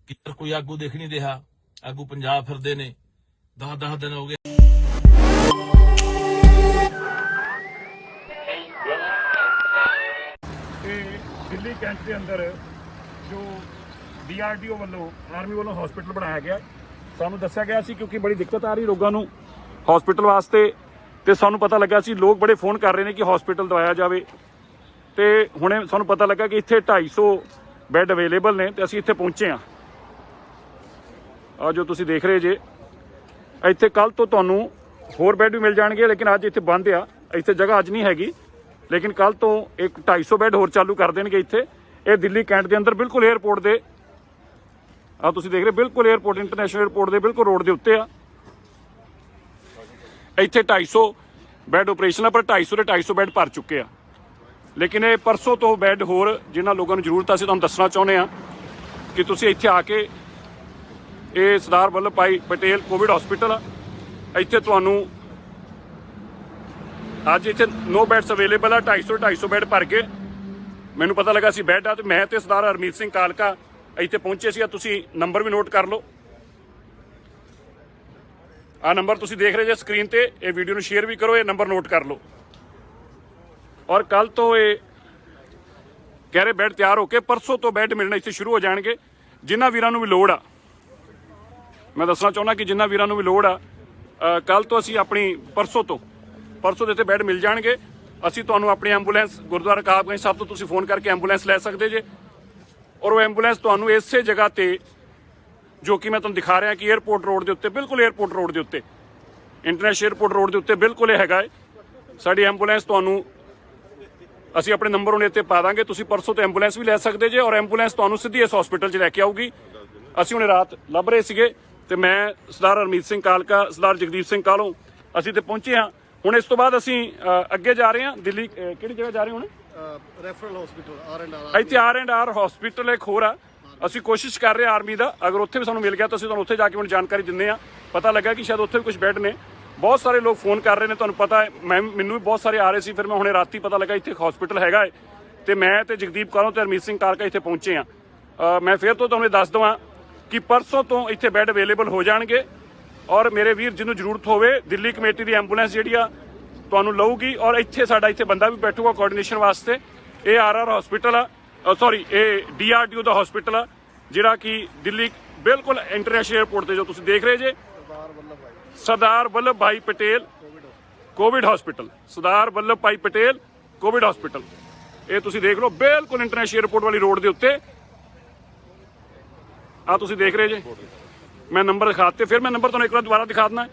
ਕਿ ਕੋਈ ਆਗੂ ਦਿਖ ਨਹੀਂ ਰਿਹਾ। ਆਗੂ ਪੰਜਾਬ ਫਿਰਦੇ ਨੇ, 10 ਦਿਨ ਹੋ ਗਏ। ਦਿੱਲੀ ਕੈਂਟ ਦੇ ਅੰਦਰ ਜੋ DRDO ਵੱਲੋਂ, ਆਰਮੀ ਵੱਲੋਂ ਹਸਪੀਟਲ ਬਣਾਇਆ ਗਿਆ, ਸਾਨੂੰ ਦੱਸਿਆ ਗਿਆ ਸੀ ਕਿਉਂਕਿ ਬੜੀ ਦਿੱਕਤ ਆ ਰਹੀ ਲੋਕਾਂ ਨੂੰ ਹਸਪੀਟਲ ਵਾਸਤੇ, ਤੇ ਸਾਨੂੰ ਪਤਾ ਲੱਗਾ ਸੀ ਲੋਕ ਬੜੇ ਫੋਨ ਕਰ ਰਹੇ ਨੇ ਕਿ ਹਸਪੀਟਲ ਦਵਾਇਆ ਜਾਵੇ। ਤੇ ਹੁਣੇ ਸਾਨੂੰ ਪਤਾ ਲੱਗਾ ਕਿ ਇੱਥੇ 250 ਬੈੱਡ ਅਵੇਲੇਬਲ ਨੇ, ਤੇ ਅਸੀਂ ਇੱਥੇ ਪਹੁੰਚੇ ਹਾਂ। ਆ ਜੋ ਤੁਸੀਂ ਦੇਖ ਰਹੇ ਜੇ, ਇੱਥੇ ਕੱਲ ਤੋਂ ਤੁਹਾਨੂੰ ਹੋਰ ਬੈੱਡ ਵੀ ਮਿਲ ਜਾਣਗੇ, ਲੇਕਿਨ ਅੱਜ ਇੱਥੇ ਬੰਦ ਆ, ਇੱਥੇ ਜਗ੍ਹਾ ਅੱਜ ਨਹੀਂ ਹੈਗੀ। ਲੇਕਿਨ ਕੱਲ ਤੋਂ ਇੱਕ 250 ਬੈੱਡ ਹੋਰ ਚਾਲੂ ਕਰ ਦੇਣਗੇ ਇੱਥੇ। ਇਹ ਦਿੱਲੀ ਕੈਂਟ ਦੇ ਅੰਦਰ ਬਿਲਕੁਲ 에ਅਰਪੋਰਟ ਦੇ, ਆ ਤੁਸੀਂ ਦੇਖ ਰਹੇ ਬਿਲਕੁਲ 에ਅਰਪੋਰਟ, ਇੰਟਰਨੈਸ਼ਨਲ 에ਅਰਪੋਰਟ ਦੇ ਬਿਲਕੁਲ ਰੋਡ ਦੇ ਉੱਤੇ ਆ। ਇੱਥੇ 250 ਬੈੱਡ ਆਪਰੇਸ਼ਨਲ, ਪਰ 250 ਦੇ 250 ਬੈੱਡ ਭਰ ਚੁੱਕੇ ਆ। ਲੇਕਿਨ ਇਹ ਪਰਸੋਂ ਤੋਂ ਬੈੱਡ ਹੋਰ ਜਿਨ੍ਹਾਂ ਲੋਕਾਂ ਨੂੰ ਜ਼ਰੂਰਤ ਆ, ਅਸੀਂ ਤੁਹਾਨੂੰ ਦੱਸਣਾ ਚਾਹੁੰਦੇ ਹਾਂ ਕਿ ਤੁਸੀਂ ਇੱਥੇ ਆ ਕੇ, ਇਹ ਸਰਦਾਰ ਵੱਲਭ ਭਾਈ ਪਟੇਲ ਕੋਵਿਡ ਹਸਪੀਟਲ ਆ, ਇੱਥੇ ਤੁਹਾਨੂੰ ਅੱਜ ਇੱਥੇ 9 ਬੈੱਡਸ ਅਵੇਲੇਬਲ ਆ। 250 ਬੈੱਡ ਭਰ ਕੇ ਮੈਨੂੰ ਪਤਾ ਲੱਗਾ ਸੀ ਬੈੱਡ ਆ, ਤੇ ਮੈਂ ਤੇ ਸਰਦਾਰ ਹਰਮੀਤ ਸਿੰਘ ਕਾਲਕਾ ਇੱਥੇ ਪਹੁੰਚੇ ਸੀ। ਤੁਸੀਂ ਨੰਬਰ ਵੀ ਨੋਟ ਕਰ ਲਓ, ਆ ਨੰਬਰ ਤੁਸੀਂ ਦੇਖ ਰਹੇ ਜੇ ਸਕਰੀਨ ਤੇ, ਇਹ ਵੀਡੀਓ ਨੂੰ ਸ਼ੇਅਰ ਵੀ ਕਰੋ, ਇਹ ਨੰਬਰ ਨੋਟ ਕਰ ਲਓ। ਔਰ ਕੱਲ ਤੋਂ ਇਹ ਕਹਿ ਰਹੇ ਬੈੱਡ ਤਿਆਰ ਹੋ ਕੇ ਪਰਸੋਂ ਤੋਂ ਬੈੱਡ ਮਿਲਣਾ ਇੱਥੇ ਸ਼ੁਰੂ ਹੋ ਜਾਣਗੇ। ਜਿਨ੍ਹਾਂ ਵੀਰਾਂ ਨੂੰ ਵੀ ਲੋੜ ਆ, ਮੈਂ ਦੱਸਣਾ ਚਾਹੁੰਦਾ ਕਿ ਜਿਨ੍ਹਾਂ ਵੀਰਾਂ ਨੂੰ ਵੀ ਲੋੜ ਆ, ਕੱਲ ਤੋਂ ਅਸੀਂ ਆਪਣੀ ਪਰਸੋਂ ਦੇ ਇੱਥੇ ਬੈੱਡ ਮਿਲ ਜਾਣਗੇ। ਅਸੀਂ ਤੁਹਾਨੂੰ ਆਪਣੀ ਐਂਬੂਲੈਂਸ ਗੁਰਦੁਆਰਾ ਰਕਾਬਗੰਜ ਸਾਹਿਬ ਤੋਂ ਤੁਸੀਂ ਫੋਨ ਕਰਕੇ ਐਂਬੂਲੈਂਸ ਲੈ ਸਕਦੇ ਜੇ, ਔਰ ਉਹ ਐਂਬੂਲੈਂਸ ਤੁਹਾਨੂੰ ਇਸੇ ਜਗ੍ਹਾ ਤੇ, ਜੋ ਕਿ ਮੈਂ ਤੁਹਾਨੂੰ ਦਿਖਾ ਰਿਹਾ ਕਿ 에ਅਰਪੋਰਟ ਰੋਡ ਦੇ ਉੱਤੇ, ਬਿਲਕੁਲ 에ਅਰਪੋਰਟ ਰੋਡ ਦੇ ਉੱਤੇ, ਇੰਟਰਨੈਸ਼ਨਲ 에ਅਰਪੋਰਟ ਰੋਡ ਦੇ ਉੱਤੇ ਬਿਲਕੁਲ ਇਹ ਹੈਗਾ ਹੈ। ਸਾਡੀ ਐਂਬੂਲੈਂਸ ਤੁਹਾਨੂੰ ਅਸੀਂ ਆਪਣੇ ਨੰਬਰ ਉਹਨੇ ਇੱਥੇ ਪਾ ਦਾਂਗੇ, ਤੁਸੀਂ ਪਰਸੋਂ ਤੋਂ ਐਂਬੂਲੈਂਸ ਵੀ ਲੈ ਸਕਦੇ ਜੇ, ਔਰ ਐਂਬੂਲੈਂਸ ਤੁਹਾਨੂੰ ਸਿੱਧੀ ਇਸ ਹਸਪੀਟਲ 'ਚ ਲੈ ਕੇ ਆਊਗੀ। ਅਸੀਂ ਹੁਣੇ ਰਾਤ ਲੱਭ ਰਹੇ ਸੀਗੇ, ਤੇ ਮੈਂ ਸਰਦਾਰ ਹਰਮੀਤ ਸਿੰਘ ਕਾਲਕਾ, ਸਰਦਾਰ ਜਗਦੀਪ ਸਿੰਘ ਕਾਲੋਂ ਅਸੀਂ ਤੇ ਪਹੁੰਚੇ ਹਾਂ। ਹੁਣ ਇਸ ਤੋਂ ਬਾਅਦ ਅਸੀਂ ਅੱਗੇ ਜਾ ਰਹੇ ਹਾਂ ਦਿੱਲੀ। ਕਿਹੜੀ ਜਗ੍ਹਾ ਜਾ ਰਹੇ ਹੁਣ? ਰੈਫਰਲ ਹਸਪੀਟਲ ਇੱਥੇ R&R ਹਸਪੀਟਲ ਇੱਕ ਹੋਰ ਆ। ਅਸੀਂ ਕੋਸ਼ਿਸ਼ ਕਰ ਰਹੇ ਹਾਂ ਆਰਮੀ ਦਾ, ਅਗਰ ਉੱਥੇ ਵੀ ਸਾਨੂੰ ਮਿਲ ਗਿਆ ਤਾਂ ਅਸੀਂ ਤੁਹਾਨੂੰ ਉੱਥੇ ਜਾ ਕੇ ਹੁਣ ਜਾਣਕਾਰੀ ਦਿੰਦੇ ਹਾਂ। ਪਤਾ ਲੱਗਾ ਕਿ ਸ਼ਾਇਦ ਉੱਥੇ ਵੀ ਕੁਝ ਬੈੱਡ ਨੇ। ਬਹੁਤ ਸਾਰੇ ਲੋਕ ਫੋਨ ਕਰ ਰਹੇ ਨੇ, ਤੁਹਾਨੂੰ ਪਤਾ ਹੈ ਮੈਨੂੰ ਵੀ ਬਹੁਤ ਸਾਰੇ ਆ ਰਹੇ ਸੀ। ਫਿਰ ਮੈਂ ਹੁਣੇ ਰਾਤੀ ਪਤਾ ਲੱਗਾ ਇੱਥੇ ਇੱਕ ਹਸਪੀਟਲ ਹੈਗਾ ਹੈ ਤੇ ਮੈਂ ਤੇ ਜਗਦੀਪ ਕੌਰ ਤੇ ਹਰਮੀਤ ਸਿੰਘ ਕਾਰਕਾ ਇੱਥੇ ਪਹੁੰਚੇ ਹਾਂ। ਮੈਂ ਫਿਰ ਤੋਂ ਤੁਹਾਨੂੰ ਦੱਸ ਦਵਾਂ ਕਿ ਪਰਸੋਂ ਤੋਂ ਇੱਥੇ ਬੈੱਡ ਅਵੇਲੇਬਲ ਹੋ ਜਾਣਗੇ ਔਰ ਮੇਰੇ ਵੀਰ ਜਿਹਨੂੰ ਜ਼ਰੂਰਤ ਹੋਵੇ ਦਿੱਲੀ ਕਮੇਟੀ ਦੀ ਐਂਬੂਲੈਂਸ ਜਿਹੜੀ ਆ ਤੁਹਾਨੂੰ ਲਊਗੀ ਔਰ ਇੱਥੇ ਸਾਡਾ ਇੱਥੇ ਬੰਦਾ ਵੀ ਬੈਠੂਗਾ ਕੋਆਰਡੀਨੇਸ਼ਨ ਵਾਸਤੇ। ਇਹ RR ਹਸਪੀਟਲ ਆ, ਸੌਰੀ ਇਹ DRDO ਦਾ ਹਸਪੀਟਲ ਆ ਜਿਹੜਾ ਕਿ ਦਿੱਲੀ ਬਿਲਕੁਲ ਇੰਟਰਨੈਸ਼ਨਲ 에ਅਰਪੋਰਟ ਤੇ ਜੋ ਤੁਸੀਂ ਦੇਖ ਰਹੇ ਜੇ ਸਰਦਾਰ ਵੱਲਭ ਭਾਈ ਪਟੇਲ ਕੋਵਿਡ ਹਸਪੀਟਲ, ਸਰਦਾਰ ਵੱਲਭ ਭਾਈ ਪਟੇਲ ਕੋਵਿਡ ਹਸਪੀਟਲ। ਇਹ ਤੁਸੀਂ ਦੇਖ ਲਓ ਬਿਲਕੁਲ ਇੰਟਰਨੈਸ਼ਨਲ 에ਅਰਪੋਰਟ ਵਾਲੀ ਰੋਡ ਦੇ ਉੱਤੇ ਆ ਤੁਸੀਂ ਦੇਖ ਰਹੇ ਜੇ। ਮੈਂ ਨੰਬਰ ਦਿਖਾਤੇ, ਫਿਰ ਮੈਂ ਨੰਬਰ ਤੁਹਾਨੂੰ ਇੱਕ ਵਾਰ ਦੁਬਾਰਾ ਦਿਖਾ ਦਿੰਦਾ।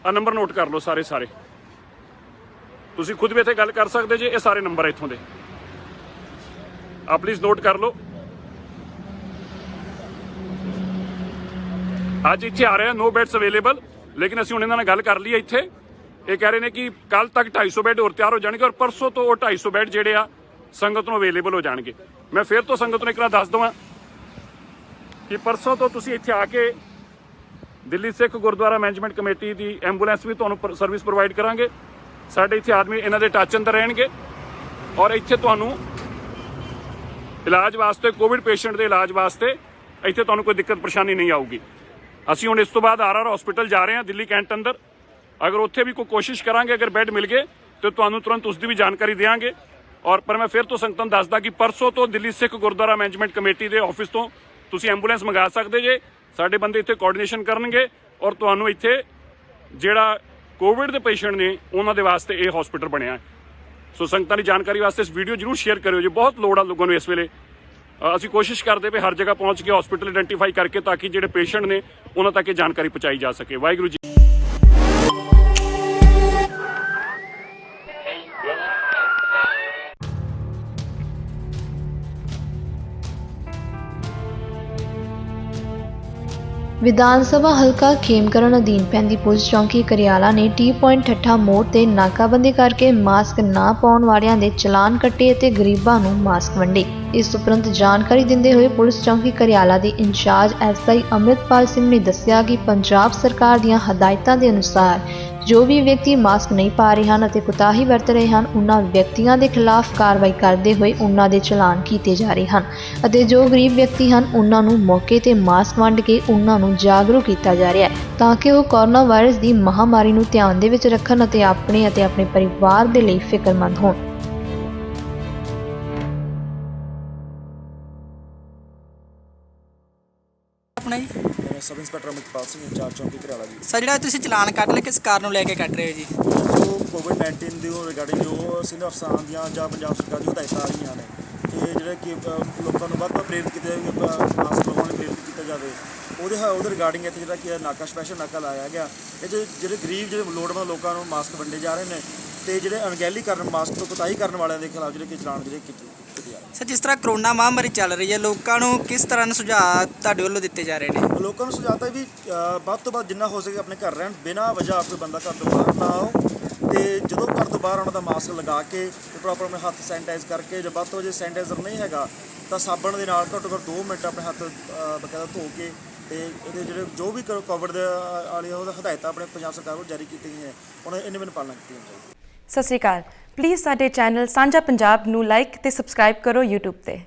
ਆ ਨੰਬਰ ਨੋਟ ਕਰ ਲਓ ਸਾਰੇ ਤੁਸੀਂ ਖੁਦ ਵੀ ਇੱਥੇ ਗੱਲ ਕਰ ਸਕਦੇ ਜੇ। ਇਹ ਸਾਰੇ ਨੰਬਰ ਇੱਥੋਂ ਦੇ ਆ ਪਲੀਜ਼ ਨੋਟ ਕਰ ਲਓ। ਅੱਜ ਇੱਥੇ ਆ ਰਿਹਾ ਨੋ ਬੈਡਸ ਅਵੇਲੇਬਲ, ਲੇਕਿਨ ਅਸੀਂ ਹੁਣ ਇਹਨਾਂ ਨਾਲ ਗੱਲ ਕਰ ਲਈ ਇੱਥੇ। ਇਹ ਕਹਿ ਰਹੇ ਨੇ ਕਿ ਕੱਲ ਤੱਕ 250 ਬੈੱਡ ਹੋਰ ਤਿਆਰ ਹੋ ਜਾਣਗੇ ਔਰ ਪਰਸੋਂ ਤੋਂ ਉਹ 250 ਬੈੱਡ ਜਿਹੜੇ ਆ ਸੰਗਤ ਨੂੰ ਅਵੇਲੇਬਲ ਹੋ ਜਾਣਗੇ। ਮੈਂ ਫਿਰ ਤੋਂ ਸੰਗਤ ਨੂੰ ਇੱਕ ਵਾਰ ਦੱਸ ਦਵਾਂ ਕਿ ਪਰਸੋਂ ਤੋਂ ਤੁਸੀਂ ਇੱਥੇ ਆ ਕੇ ਦਿੱਲੀ ਸਿੱਖ ਗੁਰਦੁਆਰਾ ਮੈਨੇਜਮੈਂਟ ਕਮੇਟੀ ਦੀ ਐਂਬੂਲੈਂਸ ਵੀ ਤੁਹਾਨੂੰ ਸਰਵਿਸ ਪ੍ਰੋਵਾਈਡ ਕਰਾਂਗੇ। ਸਾਡੇ ਇੱਥੇ ਆਦਮੀ ਇਹਨਾਂ ਦੇ ਟੱਚ ਅੰਦਰ ਰਹਿਣਗੇ ਔਰ ਇੱਥੇ ਤੁਹਾਨੂੰ ਇਲਾਜ ਵਾਸਤੇ, ਕੋਵਿਡ ਪੇਸ਼ੈਂਟ ਦੇ ਇਲਾਜ ਵਾਸਤੇ ਇੱਥੇ ਤੁਹਾਨੂੰ ਕੋਈ ਦਿੱਕਤ ਪਰੇਸ਼ਾਨੀ ਨਹੀਂ ਆਊਗੀ। ਅਸੀਂ ਹੁਣ ਇਸ ਤੋਂ ਬਾਅਦ RR ਹਸਪੀਟਲ ਜਾ ਰਹੇ ਹਾਂ ਦਿੱਲੀ ਕੈਂਟ ਅੰਦਰ। ਅਗਰ ਉੱਥੇ ਵੀ ਕੋਈ ਕੋਸ਼ਿਸ਼ ਕਰਾਂਗੇ, ਅਗਰ ਬੈੱਡ ਮਿਲ ਗਏ ਤਾਂ ਤੁਹਾਨੂੰ ਤੁਰੰਤ ਉਸ ਦੀ ਵੀ ਜਾਣਕਾਰੀ ਦੇਵਾਂਗੇ। ਔਰ ਪਰ ਮੈਂ ਫਿਰ ਤੋਂ ਸੰਗਤਾਂ ਨੂੰ ਦੱਸਦਾ ਕਿ ਪਰਸੋਂ ਤੋਂ ਦਿੱਲੀ ਸਿੱਖ ਗੁਰਦੁਆਰਾ ਮੈਨੇਜਮੈਂਟ ਕਮੇਟੀ ਦੇ ਆਫਿਸ ਤੋਂ ਤੁਸੀਂ ਐਂਬੂਲੈਂਸ ਮੰਗਾ ਸਕਦੇ ਜੇ। ਸਾਡੇ ਬੰਦੇ ਇੱਥੇ ਕੋਆਰਡੀਨੇਸ਼ਨ ਕਰਨਗੇ ਔਰ ਤੁਹਾਨੂੰ ਇੱਥੇ ਜਿਹੜਾ ਕੋਵਿਡ ਦੇ ਪੇਸ਼ੈਂਟ ਨੇ ਉਹਨਾਂ ਦੇ ਵਾਸਤੇ ਇਹ ਹਸਪੀਟਲ ਬਣਿਆ ਹੈ। ਸੋ ਸੰਗਤਾਂ ਦੀ ਜਾਣਕਾਰੀ ਵਾਸਤੇ ਇਸ ਵੀਡੀਓ ਜ਼ਰੂਰ ਸ਼ੇਅਰ ਕਰਿਓ ਜੀ। ਬਹੁਤ ਲੋੜ ਆ ਲੋਕਾਂ ਨੂੰ ਇਸ ਵੇਲੇ। ਅਸੀਂ ਕੋਸ਼ਿਸ਼ ਕਰਦੇ ਪਏ ਹਰ ਜਗ੍ਹਾ ਪਹੁੰਚ ਕੇ ਹਸਪੀਟਲ ਆਇਡੈਂਟੀਫਾਈ ਕਰਕੇ ਤਾਂ ਕਿ ਜਿਹੜੇ ਪੇਸ਼ੈਂਟ ਨੇ ਉਹਨਾਂ ਤੱਕ ਇਹ ਜਾਣਕਾਰੀ ਪਹੁੰਚਾਈ ਜਾ ਸਕੇ। ਵਾਹਿਗੁਰੂ ਜੀ। ਵਿਧਾਨ ਸਭਾ ਹਲਕਾ ਖੇਮਕਰਨ ਅਧੀਨ ਪੈਂਦੀ ਪੁਲਿਸ ਚੌਂਕੀ ਕਰਿਆਲਾ ਨੇ ਟੀ ਪੁਆਇੰਟ ਠੱਠਾ ਮੋੜ ਤੇ ਨਾਕਾਬੰਦੀ ਕਰਕੇ ਮਾਸਕ ਨਾ ਪਾਉਣ ਵਾਲਿਆਂ ਦੇ ਚਲਾਨ ਕੱਟੇ ਅਤੇ ਗਰੀਬਾਂ ਨੂੰ ਮਾਸਕ ਵੰਡੇ। ਇਸ ਉਪਰੰਤ ਜਾਣਕਾਰੀ ਦਿੰਦੇ ਹੋਏ ਪੁਲਿਸ ਚੌਂਕੀ ਕਰਿਆਲਾ ਦੇ ਇੰਚਾਰਜ SI ਅੰਮ੍ਰਿਤਪਾਲ ਸਿੰਘ ਨੇ ਦੱਸਿਆ ਕਿ ਪੰਜਾਬ ਸਰਕਾਰ ਦੀਆਂ ਹਦਾਇਤਾਂ ਦੇ ਅਨੁਸਾਰ ਜੋ ਵੀ ਵਿਅਕਤੀ ਮਾਸਕ ਨਹੀਂ ਪਾ ਰਹੇ ਹਨ ਅਤੇ ਕੁਤਾਹੀ ਵਰਤ ਰਹੇ ਹਨ, ਉਹਨਾਂ ਵਿਅਕਤੀਆਂ ਦੇ ਖਿਲਾਫ ਕਾਰਵਾਈ ਕਰਦੇ ਹੋਏ ਉਹਨਾਂ ਦੇ ਚਲਾਨ ਕੀਤੇ ਜਾ ਰਹੇ ਹਨ ਅਤੇ ਜੋ ਗਰੀਬ ਵਿਅਕਤੀ ਹਨ ਉਹਨਾਂ ਨੂੰ ਮੌਕੇ ਤੇ ਮਾਸਕ ਵੰਡ ਕੇ ਉਹਨਾਂ ਨੂੰ ਜਾਗਰੂਕ ਕੀਤਾ ਜਾ ਰਿਹਾ ਹੈ ਤਾਂ ਕਿ ਉਹ ਕੋਰੋਨਾ ਵਾਇਰਸ ਦੀ ਮਹਾਮਾਰੀ ਨੂੰ ਧਿਆਨ ਦੇ ਵਿੱਚ ਰੱਖਣ ਅਤੇ ਆਪਣੇ ਪਰਿਵਾਰ ਦੇ ਲਈ ਫਿਕਰਮੰਦ ਹੋਣ। ਆਪਣਾ ਜੀ sub inspector Amitpal Singh incharge ਚੌਂਕੀ ਕਰਿਆਲਾ ਜੀ। ਸਰ ਜਿਹੜਾ ਤੁਸੀਂ ਚਲਾਨ ਕੱਢ ਲਏ ਕਿਸ ਕਾਰਨ ਨੂੰ ਲੈ ਕੇ ਕੱਢ ਰਹੇ ਹੋ ਜੀ? ਜੋ ਕੋਵਿਡ-19 ਦੇ ਰਿਗਾਰਡਿੰਗ ਜੋ ਸੀਨੀਅਰ ਅਫਸਰਾਂ ਦੀਆਂ ਜਾਂ ਪੰਜਾਬ ਸਰਕਾਰ ਦੀਆਂ ਹਦਾਇਤਾਂ ਆ ਰਹੀਆਂ ਨੇ ਕਿ ਜਿਹੜੇ ਕਿ ਲੋਕਾਂ ਨੂੰ ਵੱਧ ਤੋਂ ਪ੍ਰੇਰਿਤ ਕੀਤਾ ਜਾਵੇ ਕਿ ਮਾਸਕ ਲਗਾਉਣ ਲਈ ਪ੍ਰੇਰਿਤ ਕੀਤਾ ਜਾਵੇ, ਉਹਦੇ ਰਿਗਾਰਡਿੰਗ ਇੱਥੇ ਜਿਹੜਾ ਕਿ ਨਾਕਾ ਸਪੈਸ਼ਲ ਨਾਕਾ ਲਾਇਆ ਗਿਆ। ਇਹ ਜਿਹੜੇ ਗਰੀਬ ਜਿਹੜੇ ਲੋੜਵੰਦ ਲੋਕਾਂ ਨੂੰ ਮਾਸਕ ਵੰਡੇ ਜਾ ਰਹੇ ਨੇ ਤੇ ਜਿਹੜੇ ਅਣਗਹਿਲੀ ਕਰਨ ਮਾਸਕ ਤੋਂ ਕੁਤਾਹੀ ਕਰਨ ਵਾਲਿਆਂ ਦੇ ਖਿਲਾਫ ਜਿਹੜੇ ਕਿ ਚਲਾਨ ਕੀਤੇ ਜਾ ਰਹੇ। ਸਰ ਜਿਸ ਤਰ੍ਹਾਂ ਕਰੋਨਾ ਮਹਾਮਾਰੀ ਚੱਲ ਰਹੀ ਹੈ, ਲੋਕਾਂ ਨੂੰ ਕਿਸ ਤਰ੍ਹਾਂ ਦੇ ਸੁਝਾਅ ਤੁਹਾਡੇ ਵੱਲੋਂ ਦਿੱਤੇ ਜਾ ਰਹੇ ਨੇ? ਲੋਕਾਂ ਨੂੰ ਸੁਝਾਅ ਤਾਂ ਵੀ ਵੱਧ ਤੋਂ ਵੱਧ ਜਿੰਨਾ ਹੋ ਸਕੇ ਆਪਣੇ ਘਰ ਰਹਿਣ, ਬਿਨਾਂ ਵਜ੍ਹਾ ਕੋਈ ਬੰਦਾ ਘਰ ਤੋਂ ਬਾਹਰ ਨਾ ਆਓ ਤੇ ਜਦੋਂ ਘਰ ਤੋਂ ਬਾਹਰ ਆਉਣ ਦਾ ਮਾਸਕ ਲਗਾ ਕੇ ਤੇ ਪ੍ਰੋਪਰ ਆਪਣੇ ਹੱਥ ਸੈਨੀਟਾਈਜ਼ ਕਰਕੇ, ਜੇ ਵੱਧ ਤੋਂ ਜੇ ਸੈਨੀਟਾਈਜ਼ਰ ਨਹੀਂ ਹੈਗਾ ਤਾਂ ਸਾਬਣ ਦੇ ਨਾਲ ਘੱਟੋ ਘੱਟ 2 ਮਿੰਟ ਆਪਣੇ ਹੱਥ ਬਕਾਇਦਾ ਧੋ ਕੇ ਤੇ ਇਹਦੇ ਜਿਹੜੇ ਜੋ ਵੀ ਕੋਵਿਡ ਦੇ ਵਾਲੀਆਂ ਉਹਦਾ ਹਦਾਇਤਾਂ ਆਪਣੇ ਪੰਜਾਬ ਸਰਕਾਰ ਵੱਲੋਂ ਜਾਰੀ ਕੀਤੀ ਗਈਆਂ ਉਹਨਾਂ ਇਹਨਾਂ ਦੀ ਪਾਲਣਾ ਕੀਤੀ ਜਾਵੇ। ਸਤਿ ਸ਼੍ਰੀ ਅਕਾਲ। ਪਲੀਜ਼ ਸਾਡੇ ਚੈਨਲ ਸਾਂਝਾ ਪੰਜਾਬ ਨੂੰ ਲਾਈਕ ਤੇ ਸਬਸਕ੍ਰਾਈਬ ਕਰੋ YouTube ਤੇ।